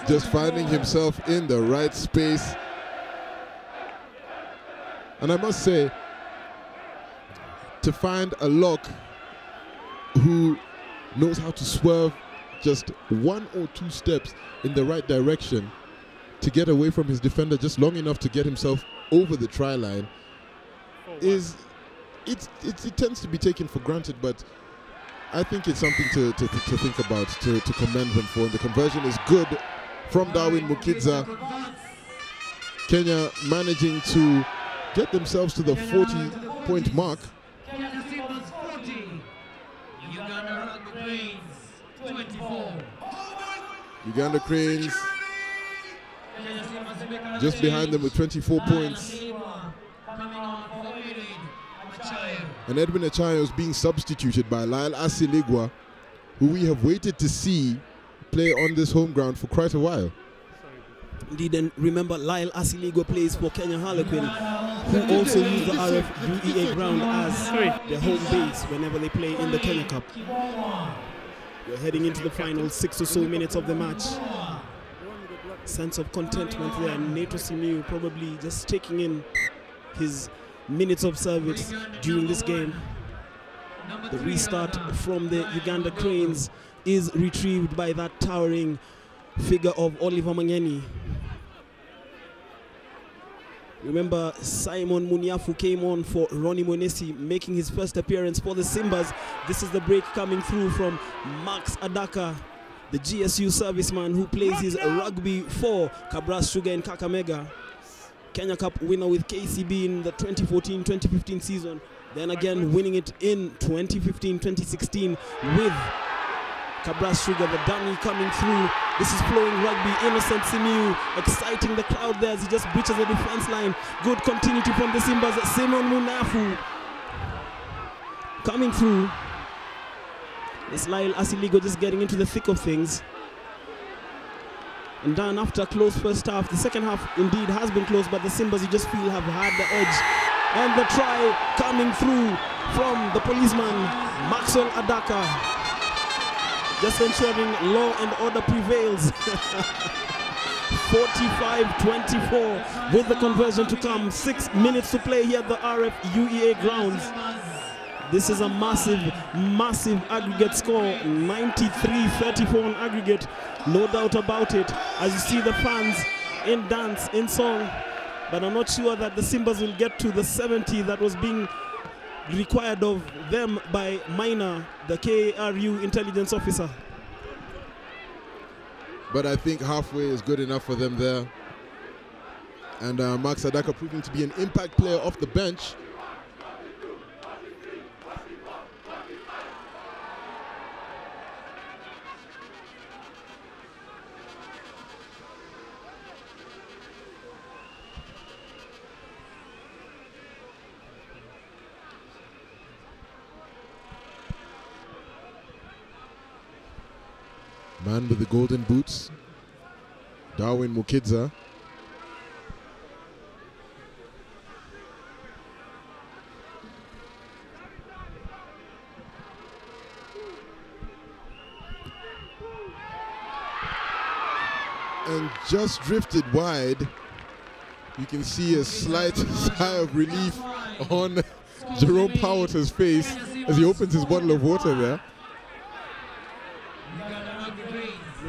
just finding himself in the right space. And I must say, to find a lock who knows how to swerve just 1 or 2 steps in the right direction to get away from his defender just long enough to get himself over the try line it tends to be taken for granted, but I think it's something to think about, to commend them for. And the conversion is good from Darwin Mukidza. Kenya managing to get themselves to the 40-point mark. Uganda Cranes just behind them with 24 points. And Edwin Achayo is being substituted by Lyle Asiligwa, who we have waited to see play on this home ground for quite a while. Indeed, and remember, Lyle Asiligwa plays for Kenya Harlequin, who also use the RFUEA Ground as their home base whenever they play in the Kenya Cup. We're heading into the final 6 or so minutes of the match. Sense of contentment there. Nato Simiu probably just taking in his minutes of service during this game. The restart from the Uganda Cranes is retrieved by that towering figure of Oliver Mangeni. Remember, Simon Muniafu came on for Ronnie Monesi, making his first appearance for the Simbas. This is the break coming through from Max Adaka, the GSU serviceman who plays his rugby for Kabras Sugar in Kakamega. Kenya Cup winner with KCB in the 2014-2015 season. Then again winning it in 2015-2016 with Kabras Sugar, the dummy coming through. This is flowing rugby. Innocent Simiu exciting the crowd there as he just breaches the defense line. Good continuity from the Simbas. Simon Munafu coming through. This Lyle Asiligo just getting into the thick of things. And then after a close first half, the second half indeed has been close, but the Simbas, you just feel, have had the edge. And the try coming through from the policeman, Maxwell Adaka, just ensuring law and order prevails. 45-24 with the conversion to come. 6 minutes to play here at the RFUEA grounds. This is a massive, massive aggregate score, 93-34 on aggregate, no doubt about it. As you see the fans in dance, in song, but I'm not sure that the Simbas will get to the 70 that was being required of them by Minor, the KRU intelligence officer. But I think halfway is good enough for them there. And Max Adaka proving to be an impact player off the bench. Man with the golden boots, Darwin Mukidza. And just drifted wide. You can see a slight sigh of relief on Jerome Powers' face as he opens his bottle of water there.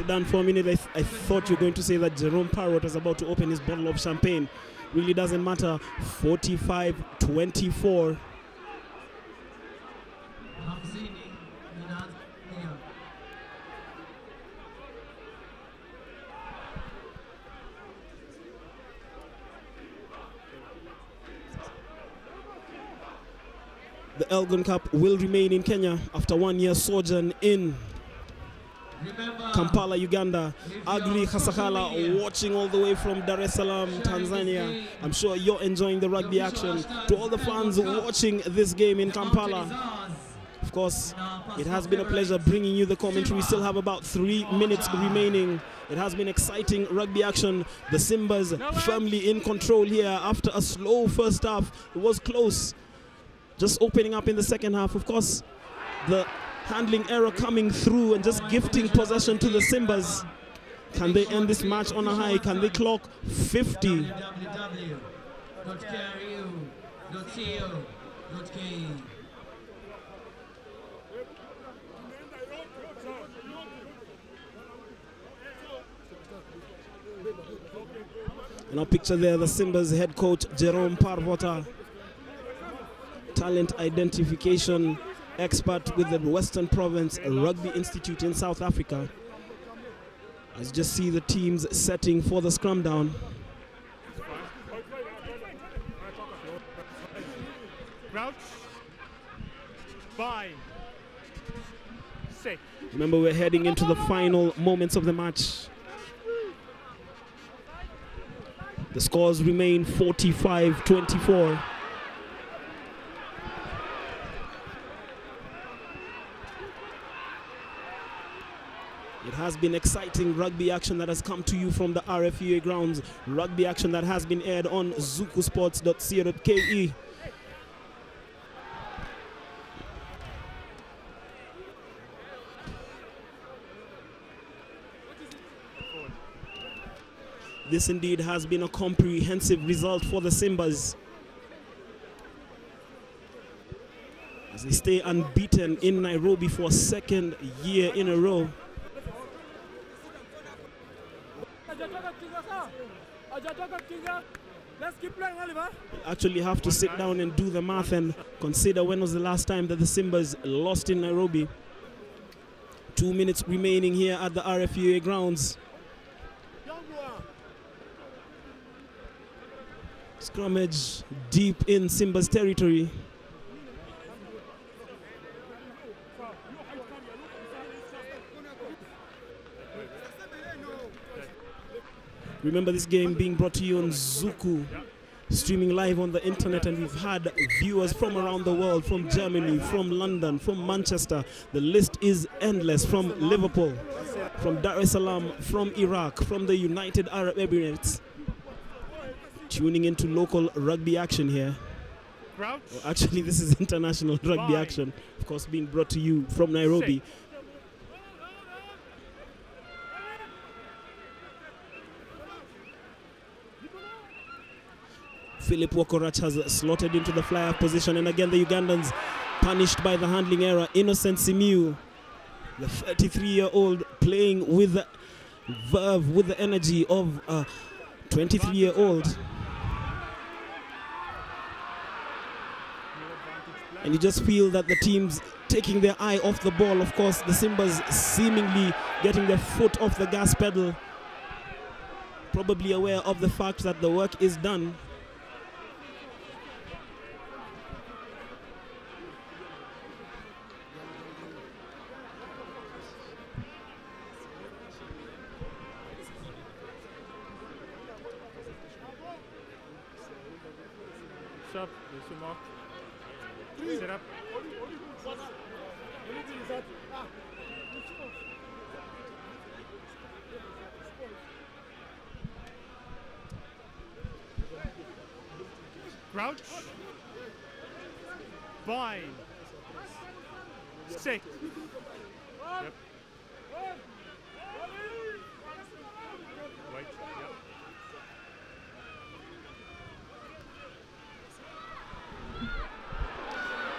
Dan, for a minute, I thought you were going to say that Jerome Parrott was about to open his bottle of champagne. Really doesn't matter. 45-24. The Elgon Cup will remain in Kenya after 1 year sojourn in Kampala, Uganda. Agri Khasakala watching all the way from Dar es Salaam, Tanzania. I'm sure you're enjoying the rugby action. To all the fans watching this game in Kampala, of course, it has been a pleasure bringing you the commentary. We still have about 3 minutes remaining. It has been exciting rugby action. The Simbas firmly in control here after a slow first half. It was close. Just opening up in the second half. Of course, the handling error coming through and just gifting possession to the Simbas. Can they end this match on a high? Can they clock 50? And I'll picture there the Simbas head coach Jerome Parvota, talent identification expert with the Western Province Rugby Institute in South Africa. As you just see the teams setting for the scrum down. Crouch. Bind. Set. Remember, we're heading into the final moments of the match. The scores remain 45-24. It has been exciting rugby action that has come to you from the RFUEA Grounds. Rugby action that has been aired on zukusports.co.ke. This indeed has been a comprehensive result for the Simbas, as they stay unbeaten in Nairobi for a second year in a row. You actually have to sit down and do the math and consider when was the last time that the Simbas lost in Nairobi. 2 minutes remaining here at the RFUEA Grounds. Scrummage deep in Simbas territory. Remember, this game being brought to you on Zuku, streaming live on the internet, and we've had viewers from around the world, from Germany, from London, from Manchester. The list is endless, from Liverpool, from Dar es Salaam, from Iraq, from the United Arab Emirates. Tuning into local rugby action here. Well, actually, this is international rugby action, of course, being brought to you from Nairobi. Phillip Wokorach has slotted into the fly-up position, and again the Ugandans punished by the handling error. Innocent Simiu, the 33-year-old, playing with the verve, with the energy of a 23-year-old. And you just feel that the team's taking their eye off the ball. Of course, the Simbas seemingly getting their foot off the gas pedal, probably aware of the fact that the work is done. Up, there's your mark. Sit up. crouch, bind, set. Yep. Wait, yep.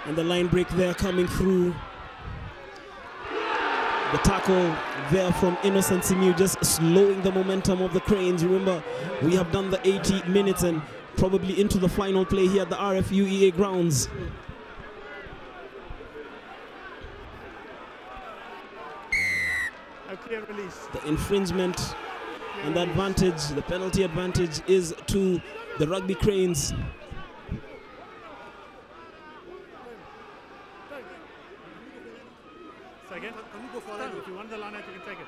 And the line break there coming through. The tackle there from Innocent Simiu, just slowing the momentum of the Cranes. Remember, we have done the 80 minutes and probably into the final play here at the RFUEA grounds. A clear release. The infringement and the advantage, the penalty advantage is to the Rugby Cranes. Again, if you want the line out, you can take it.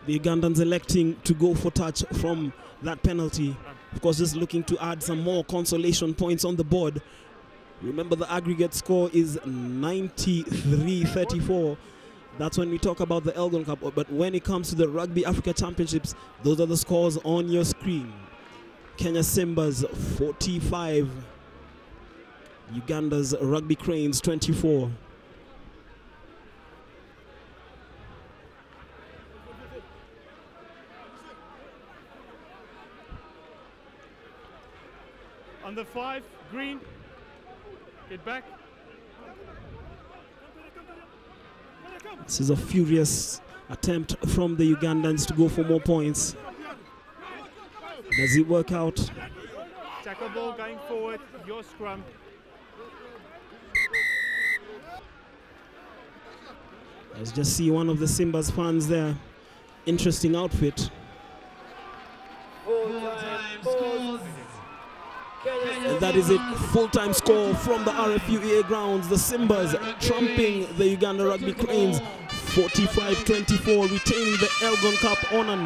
The Ugandans electing to go for touch from that penalty. Of course, just looking to add some more consolation points on the board. Remember, the aggregate score is 93-34. That's when we talk about the Elgon Cup. But when it comes to the Rugby Africa Championships, those are the scores on your screen. Kenya Simbas 45. Uganda's Rugby Cranes 24. On the 5, green. Get back. This is a furious attempt from the Ugandans to go for more points. Does it work out? Tackle ball going forward, your scrum. Let's just see one of the Simbas fans there. Interesting outfit. And that is it, full-time score from the RFUEA grounds. The Simbas trumping the Uganda Rugby Cranes 45-24, retaining the Elgon Cup on a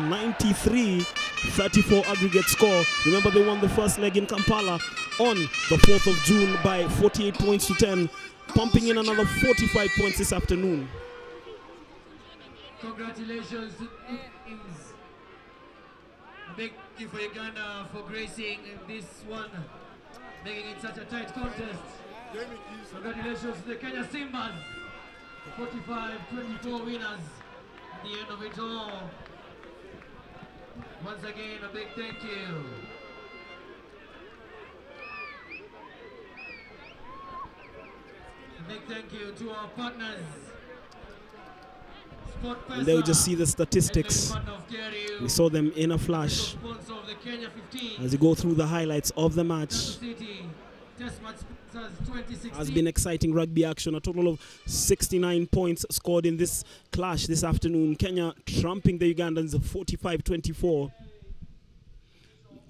93-34 aggregate score. Remember, they won the first leg in Kampala on the 4th of June by 48 points to 10, pumping in another 45 points this afternoon. Congratulations to the teams. A big thank you for Uganda for gracing this one, making it such a tight contest. Congratulations to the Kenya Simbas, 45-24 winners at the end of it all. Once again, a big thank you. A big thank you to our partners. And there we just see the statistics. We saw them in a flash as you go through the highlights of the match. Has been exciting rugby action. A total of 69 points scored in this clash this afternoon. Kenya trumping the Ugandans 45-24.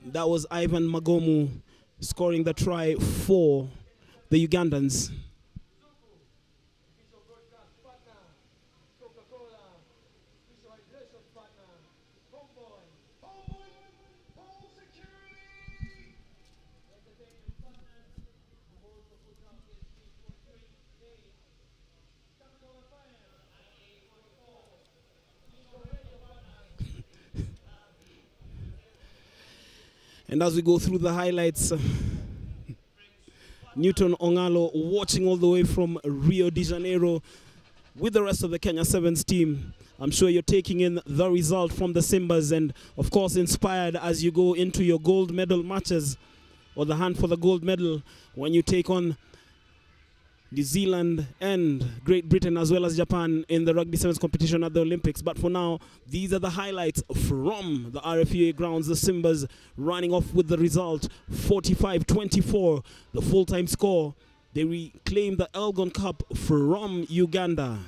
That was Ivan Magomu scoring the try for the Ugandans. And as we go through the highlights, Newton Ongalo watching all the way from Rio de Janeiro with the rest of the Kenya Sevens team. I'm sure you're taking in the result from the Simbas and, of course, inspired as you go into your gold medal matches or the hunt for the gold medal when you take on New Zealand and Great Britain as well as Japan in the Rugby Sevens competition at the Olympics. But for now, these are the highlights from the RFUEA grounds. The Simbas running off with the result 45-24, the full-time score. They reclaim the Elgon Cup from Uganda.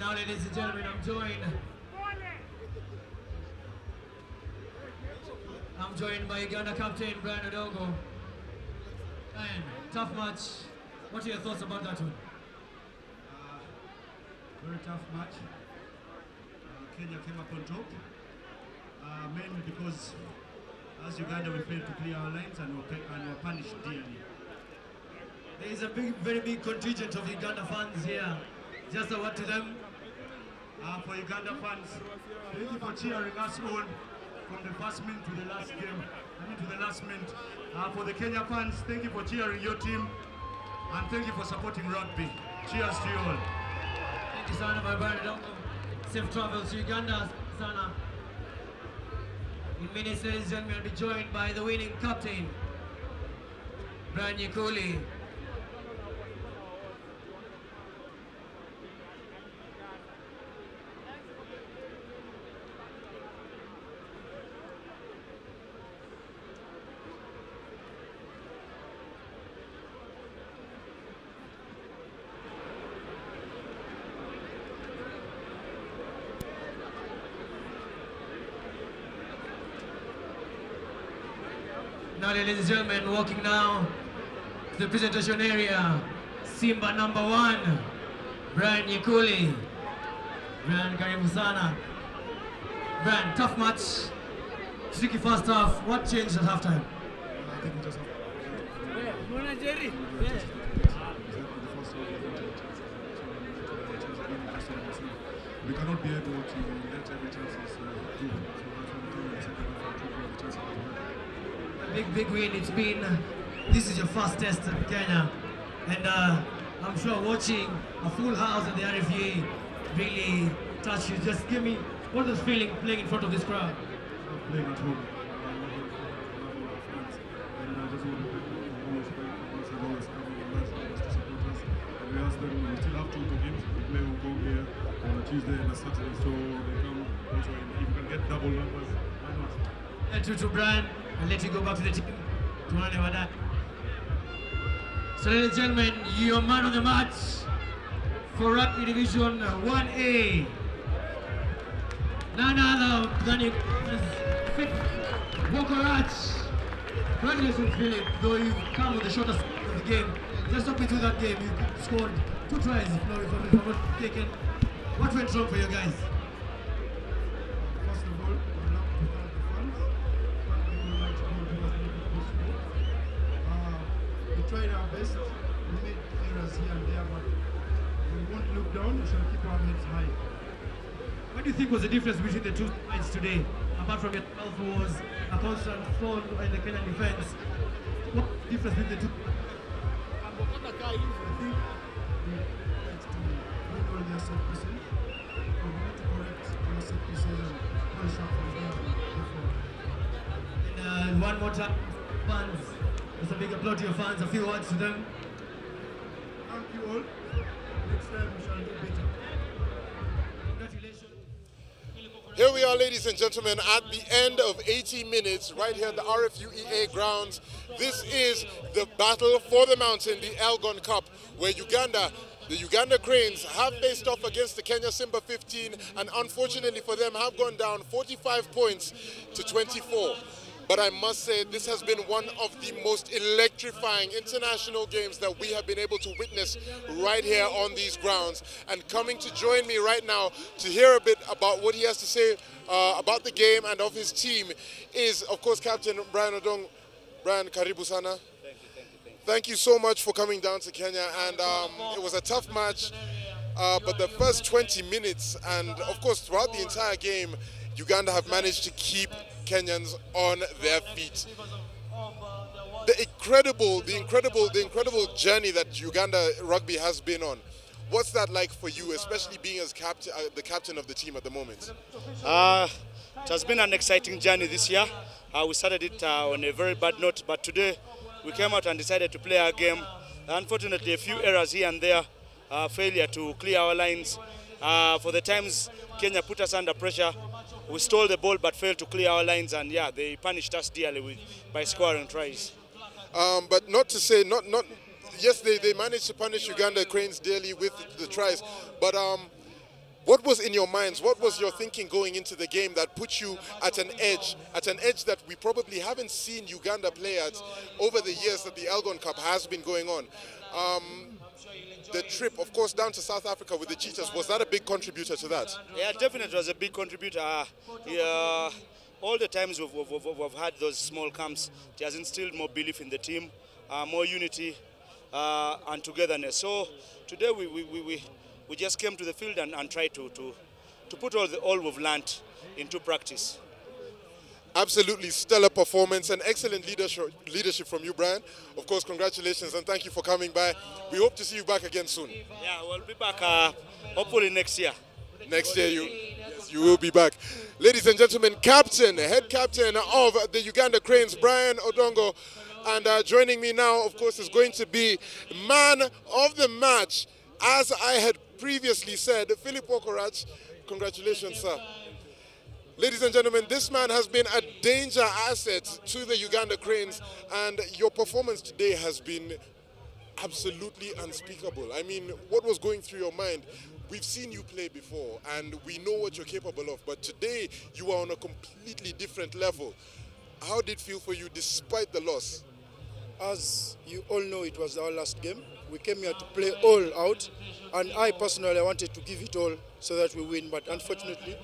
Now, ladies and gentlemen, I'm joined by Uganda captain Brian Odogo. And tough match. What are your thoughts about that one? Very tough match. Kenya came up on top, mainly because as Uganda we failed to clear our lines and were punished dearly. There is a very big contingent of Uganda fans here. Just a word to them. For Uganda fans, thank you for cheering us on from the first minute to the last game. To the last minute. For the Kenya fans, thank you for cheering your team, and thank you for supporting rugby. Cheers to you all. Thank you, Sana, my brother. Safe travels to Uganda, Sana. In minutes, ladies and gentlemen, we'll be joined by the winning captain, Brian Nyekoli. Now, ladies and gentlemen, walking now to the presentation area, Simba number 1, Brian Nyekoli. Brian, karibu sana. Brian, tough match, tricky first half. What changed at halftime? I think we just have we cannot be able to let every chance do. So that's what we're doing in the second half and taking the chances. Big win. It's been, this is your first test in Kenya, and I'm sure watching a full house at the RFUEA really touched you. Just give me, what was feeling playing in front of this crowd? Playing at home. I love our fans, and I just want to thank them for always playing for us and always coming and nice hours to support us. And we ask them, we still have 2 games. We play Hong Kong here on a Tuesday and a Saturday, so they come also. If you can get double numbers, why not? And to Brian, and let you go back to the team. So, ladies and gentlemen, your man of the match for Rugby Division 1A, none other than Bokorach. Congratulations, Phillip, though you come with the shortest of the game. Just talk me through that game. You scored 2 tries, if I'm not mistaken. What went wrong for you guys? First of all, I'd love to thank the fans. We tried our best. We made errors here and there, but we won't look down. We shall keep our heads high. What do you think was the difference between the 2 sides today? Apart from yourself, who was a constant thorn in the Kenyan defense. What difference between the 2? I think we need to win all their set pieces. We need to correct our set pieces and polish up from there. And one more time, fans. It's a big applaud to your fans. A few words to them. Thank you all. Next time we shall do better. Congratulations. Here we are, ladies and gentlemen, at the end of 80 minutes, right here at the RFUEA grounds. This is the battle for the mountain, the Elgon Cup, where the Uganda Cranes have faced off against the Kenya Simba 15, and unfortunately for them have gone down 45 points to 24. But I must say, this has been one of the most electrifying international games that we have been able to witness right here on these grounds. And coming to join me right now to hear a bit about what he has to say about the game and of his team is, of course, Captain Brian Odong. Brian, karibu sana. Thank you so much for coming down to Kenya. And it was a tough match, but the first 20 minutes and, of course, throughout the entire game, Uganda have managed to keep Kenyans on their feet. The incredible journey that Uganda rugby has been on. What's that like for you, especially being as the captain of the team at the moment? It has been an exciting journey this year. We started it on a very bad note, but today we came out and decided to play our game. Unfortunately, a few errors here and there, failure to clear our lines. For the times Kenya put us under pressure, we stole the ball but failed to clear our lines, and yeah, they punished us dearly by scoring tries. But not to say, yes, they managed to punish Uganda Cranes dearly with the tries, but What was in your minds? What was your thinking going into the game that put you at an edge that we probably haven't seen Uganda play at over the years that the Elgon Cup has been going on? The trip, of course, down to South Africa with the Cheetahs, was that a big contributor to that? Yeah, definitely was a big contributor. All the times we've had those small camps, it has instilled more belief in the team, more unity and togetherness. So today we just came to the field and tried to put all we've learned into practice. Absolutely stellar performance and excellent leadership from you, Brian. Of course, congratulations and thank you for coming by. We hope to see you back again soon. Yeah, we'll be back hopefully next year. Next year you will be back. Ladies and gentlemen, head captain of the Uganda Cranes, Brian Odongo. And joining me now, of course, is going to be man of the match. As I had previously said, Phillip Wokorach. Congratulations, sir. Ladies and gentlemen, this man has been a danger asset to the Uganda Cranes, and your performance today has been absolutely unspeakable. I mean, what was going through your mind? We've seen you play before, and we know what you're capable of, but today you are on a completely different level. How did it feel for you despite the loss? As you all know, it was our last game. We came here to play all out, and I personally wanted to give it all so that we win, but unfortunately,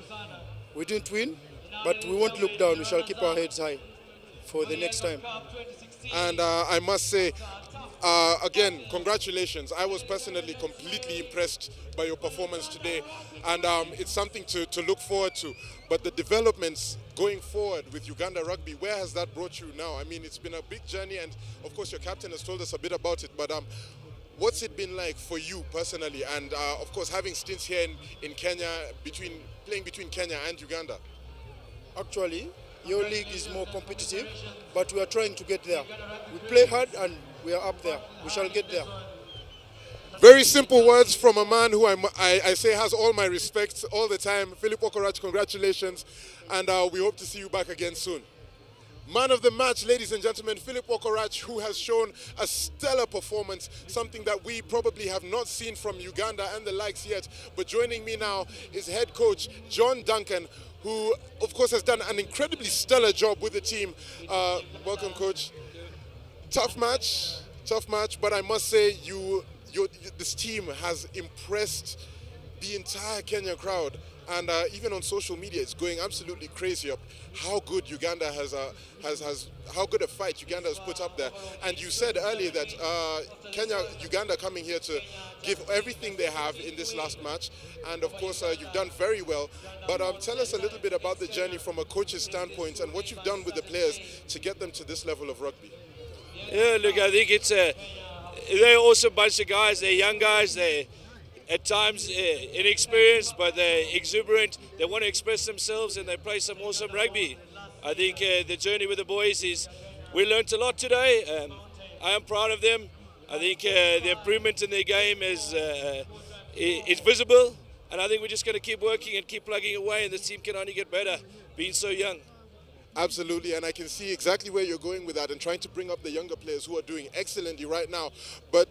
we didn't win, but we won't look down. We shall keep our heads high for the next time. And I must say, again, congratulations. I was personally completely impressed by your performance today, and it's something to look forward to. But the developments going forward with Uganda Rugby, where has that brought you now? I mean, it's been a big journey, and of course your captain has told us a bit about it, but what's it been like for you personally, and of course having stints here in Kenya, playing between Kenya and Uganda? Actually, your league is more competitive, but we are trying to get there. We play hard and we are up there. We shall get there. Very simple words from a man who I say has all my respect all the time. Phillip Wokorach, congratulations, and we hope to see you back again soon. Man of the match, ladies and gentlemen, Phillip Wokorach, who has shown a stellar performance, something that we probably have not seen from Uganda and the likes yet. But joining me now is head coach John Duncan, who, of course, has done an incredibly stellar job with the team. Welcome, coach. Tough match, but I must say this team has impressed the entire Kenya crowd. And even on social media, it's going absolutely crazy up how good Uganda how good a fight Uganda has put up there. And you said earlier that Uganda coming here to give everything they have in this last match. And of course, you've done very well. But tell us a little bit about the journey from a coach's standpoint and what you've done with the players to get them to this level of rugby. Yeah, look, I think they're also a bunch of guys. They're young guys. They're at times inexperienced, but they're exuberant. They want to express themselves and they play some awesome rugby. I think the journey with the boys we learned a lot today. I am proud of them. I think the improvement in their game is visible, and I think we're just going to keep working and keep plugging away, and the team can only get better being so young. Absolutely, and I can see exactly where you're going with that and trying to bring up the younger players who are doing excellently right now. But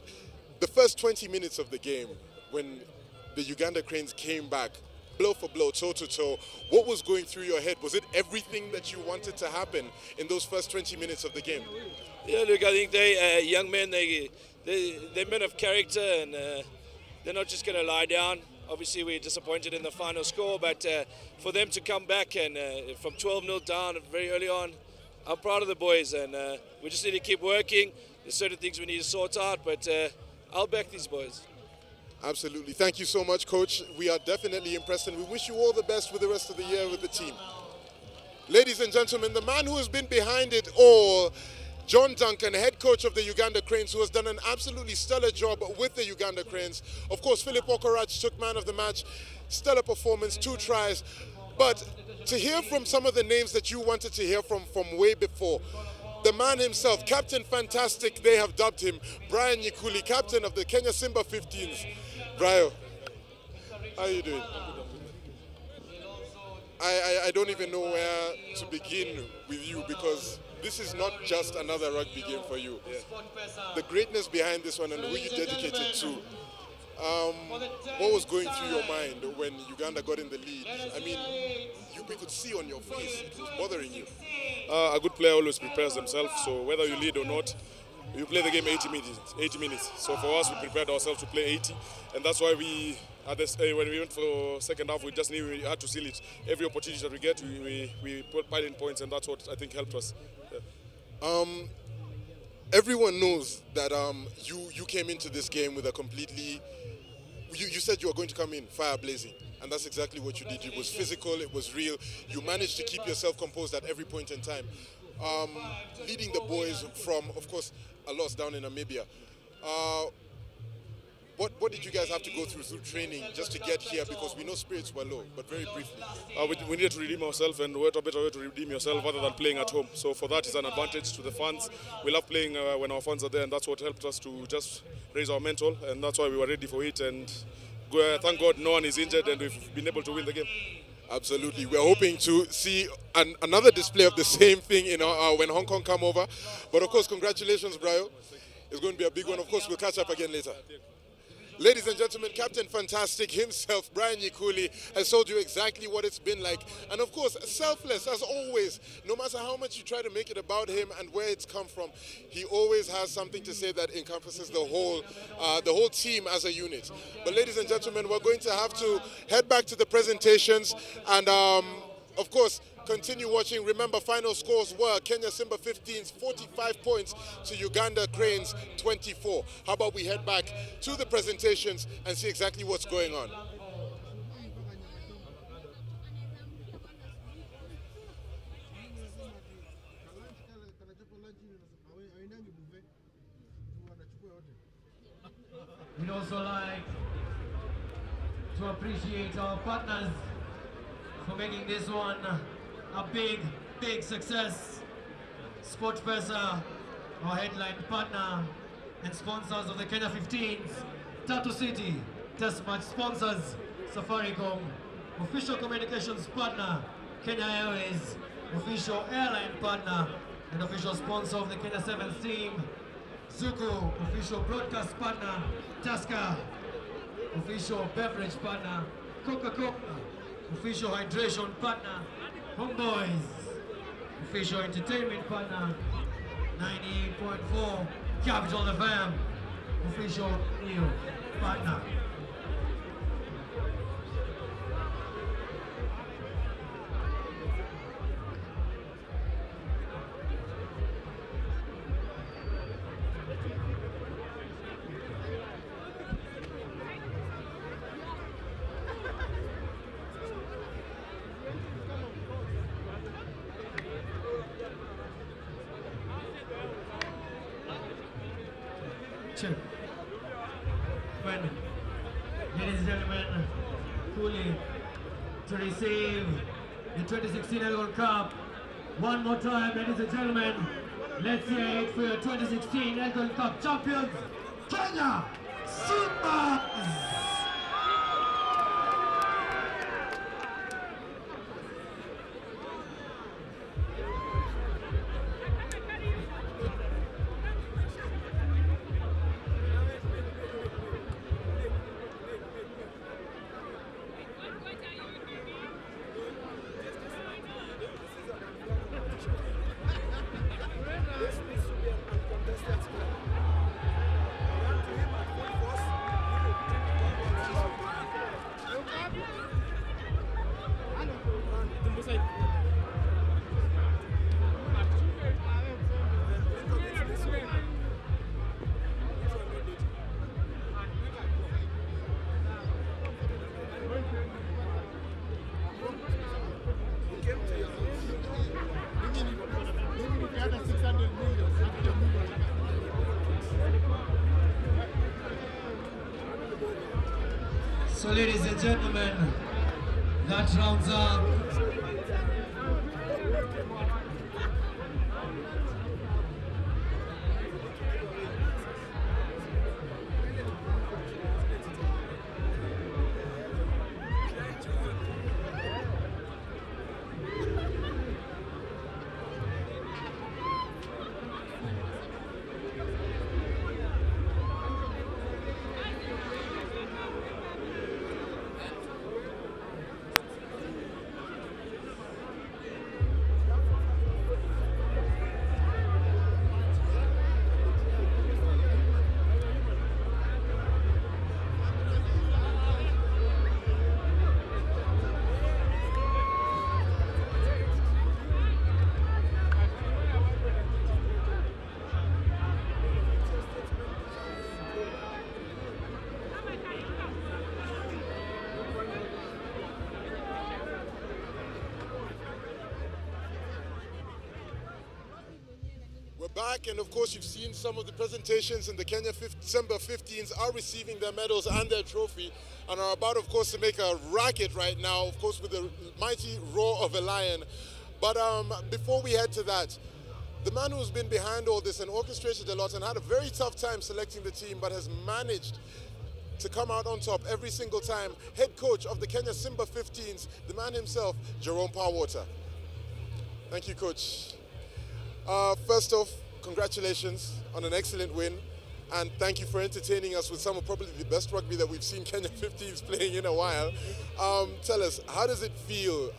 the first 20 minutes of the game, when the Uganda Cranes came back, blow for blow, toe to toe, what was going through your head? Was it everything that you wanted to happen in those first 20 minutes of the game? Yeah, look, I think they young men, they're men of character, and they're not just going to lie down. Obviously, we're disappointed in the final score, but for them to come back and from 12-0 down very early on, I'm proud of the boys, and we just need to keep working. There's certain things we need to sort out, but I'll back these boys. Absolutely. Thank you so much, Coach. We are definitely impressed, and we wish you all the best with the rest of the year with the team. Ladies and gentlemen, the man who has been behind it all, John Duncan, head coach of the Uganda Cranes, who has done an absolutely stellar job with the Uganda Cranes. Of course, Phillip Wokorach took man of the match, stellar performance, 2 tries. But to hear from some of the names that you wanted to hear from way before, the man himself, Captain Fantastic, they have dubbed him, Brian Nyikuli, captain of the Kenya Simba 15s. Brian, how are you doing? I don't even know where to begin with you, because this is not just another rugby game for you. The greatness behind this one and who you dedicated to. what was going through your mind when Uganda got in the lead? I mean, we could see on your face it was bothering you. A good player always prepares themselves, so whether you lead or not, you play the game 80 minutes. So for us, we prepared ourselves to play 80, and that's why we, when we went for second half, we just knew we had to seal it. Every opportunity that we get, we pile in points, and that's what I think helped us. Yeah. Everyone knows that you came into this game with a completely. You said you were going to come in fire blazing, and that's exactly what you did. It was physical, it was real. You managed to keep yourself composed at every point in time. Leading the boys from, of course, a loss down in Namibia. What did you guys have to go through training just to get here? Because we know spirits were low, but very briefly. We needed to redeem ourselves, and what a better way to redeem yourself other than playing at home. So for that, it's an advantage to the fans. We love playing when our fans are there, and that's what helped us to just raise our mental, and that's why we were ready for it. And thank God no one is injured, and we've been able to win the game. Absolutely. We're hoping to see another display of the same thing when Hong Kong come over. But of course, congratulations, Brayo. It's going to be a big one. Of course, we'll catch up again later. Ladies and gentlemen, Captain Fantastic himself, Brian Yikuli, has told you exactly what it's been like. And of course, selfless as always. No matter how much you try to make it about him and where it's come from, he always has something to say that encompasses the whole team as a unit. But ladies and gentlemen, we're going to have to head back to the presentations and of course, continue watching. Remember, final scores were Kenya Simba 15's 45 points to Uganda Cranes 24. How about we head back to the presentations and see exactly what's going on. We'd also like to appreciate our partners for making this one a big success. SportPesa, our headline partner and sponsors of the Kenya 15s. Tatu City, Test Match sponsors, Safaricom, official communications partner, Kenya Airways, official airline partner and official sponsor of the Kenya 7th team. Zuku, official broadcast partner, Tusker, official beverage partner, Coca-Cola, official hydration partner, Homeboys, official entertainment partner, 98.4 Capital FM, official new partner. Ladies and gentlemen, fully to receive the 2016 Elgon Cup. One more time, ladies and gentlemen, let's hear it for your 2016 Elgon Cup champions, Kenya Simbas! So ladies and gentlemen, that rounds up back, and of course you've seen some of the presentations, and the Kenya Simba 15s are receiving their medals and their trophy and are about, of course, to make a racket right now, of course, with the mighty roar of a lion. But before we head to that, the man who's been behind all this and orchestrated a lot and had a very tough time selecting the team, but has managed to come out on top every single time, head coach of the Kenya Simba 15s, the man himself, Jerome Powerwater. Thank you, Coach. First off, congratulations on an excellent win, and thank you for entertaining us with some of probably the best rugby that we've seen Kenya 15s playing in a while. Tell us, how does it feel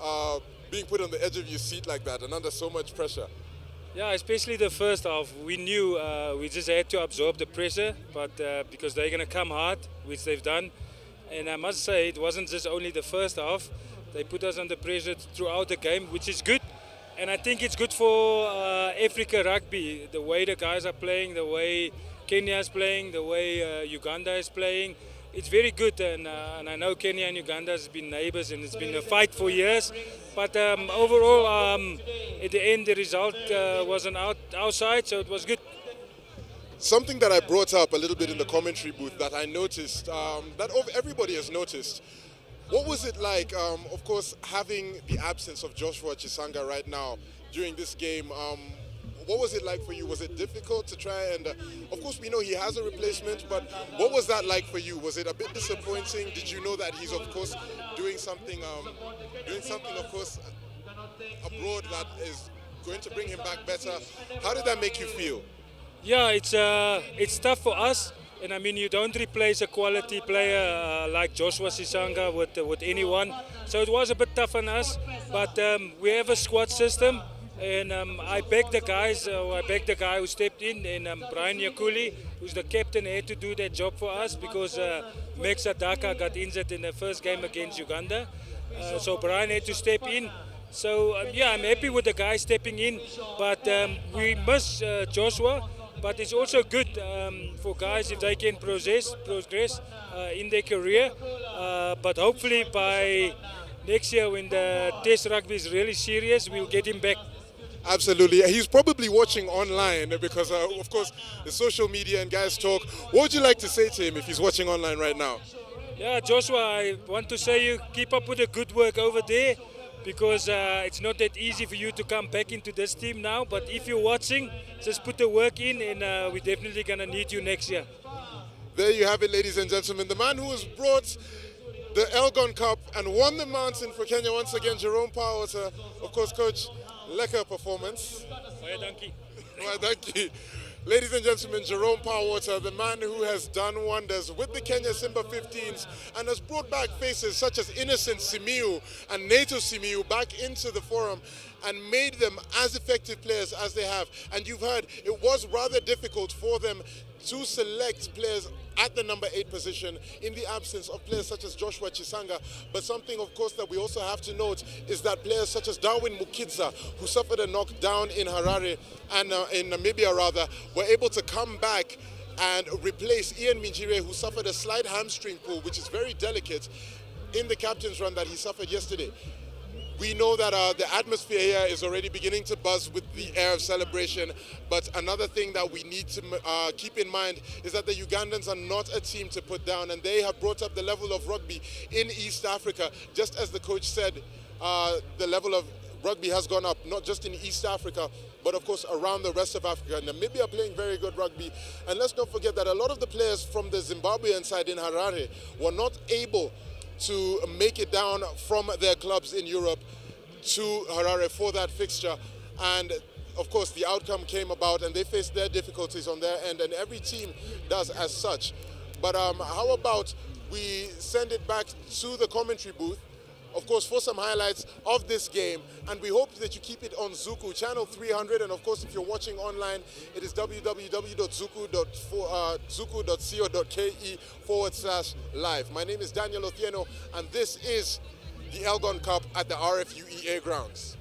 being put on the edge of your seat like that and under so much pressure? Yeah, especially the first half. We knew we just had to absorb the pressure, but because they're going to come hard, which they've done. And I must say, it wasn't just only the first half. They put us under pressure throughout the game, which is good. And I think it's good for Africa rugby, the way the guys are playing, the way Kenya is playing, the way Uganda is playing. It's very good, and I know Kenya and Uganda has been neighbors, and it's been a fight for years. But overall, at the end, the result was on our side, so it was good. Something that I brought up a little bit in the commentary booth that I noticed, that everybody has noticed. What was it like, of course, having the absence of Joshua Chisanga right now during this game? What was it like for you? Was it difficult to try and, of course, we know he has a replacement, but what was that like for you? Was it a bit disappointing? Did you know that he's, of course, doing something, of course, abroad that is going to bring him back better? How did that make you feel? Yeah, it's tough for us. And I mean, you don't replace a quality player like Joshua Chisanga with anyone. So it was a bit tough on us, but we have a squad system. And I backed the guys, I backed the guy who stepped in, and Brian Yakuli, who's the captain, had to do that job for us because Max Adaka got injured in the first game against Uganda. So Brian had to step in. So yeah, I'm happy with the guy stepping in, but we miss Joshua. But it's also good for guys if they can progress in their career. But hopefully by next year, when the test rugby is really serious, we'll get him back. Absolutely. He's probably watching online because, of course, the social media and guys talk. What would you like to say to him if he's watching online right now? Yeah, Joshua, I want to say you keep up with the good work over there, because it's not that easy for you to come back into this team now. But if you're watching, just put the work in, and we're definitely going to need you next year. There you have it, ladies and gentlemen. The man who has brought the Elgon Cup and won the mountain for Kenya once again, Jerome Powerwater. Of course, Coach, lekker performance. Thank you. Ladies and gentlemen, Jerome Powerwater, the man who has done wonders with the Kenya Simba 15s and has brought back faces such as Innocent Simiu and Nato Simiu back into the forum and made them as effective players as they have. And you've heard it was rather difficult for them to select players at the number 8 position in the absence of players such as Joshua Chisanga. But something, of course, that we also have to note is that players such as Darwin Mukitsa, who suffered a knockdown in Harare and in Namibia rather, were able to come back and replace Ian Minjire, who suffered a slight hamstring pull, which is very delicate, in the captain's run that he suffered yesterday. We know that the atmosphere here is already beginning to buzz with the air of celebration, but another thing that we need to keep in mind is that the Ugandans are not a team to put down, and they have brought up the level of rugby in East Africa. Just as the coach said, the level of rugby has gone up, not just in East Africa, but of course around the rest of Africa. Namibia are playing very good rugby, and let's not forget that a lot of the players from the Zimbabwean side in Harare were not able to make it down from their clubs in Europe to Harare for that fixture. And of course the outcome came about and they faced their difficulties on their end, and every team does as such. But how about we send it back to the commentary booth, of course, for some highlights of this game, and we hope that you keep it on Zuku channel 300, and of course if you're watching online, it is www.zuku.co.ke/live. My name is Daniel Othieno, and this is the Elgon Cup at the RFUEA Grounds.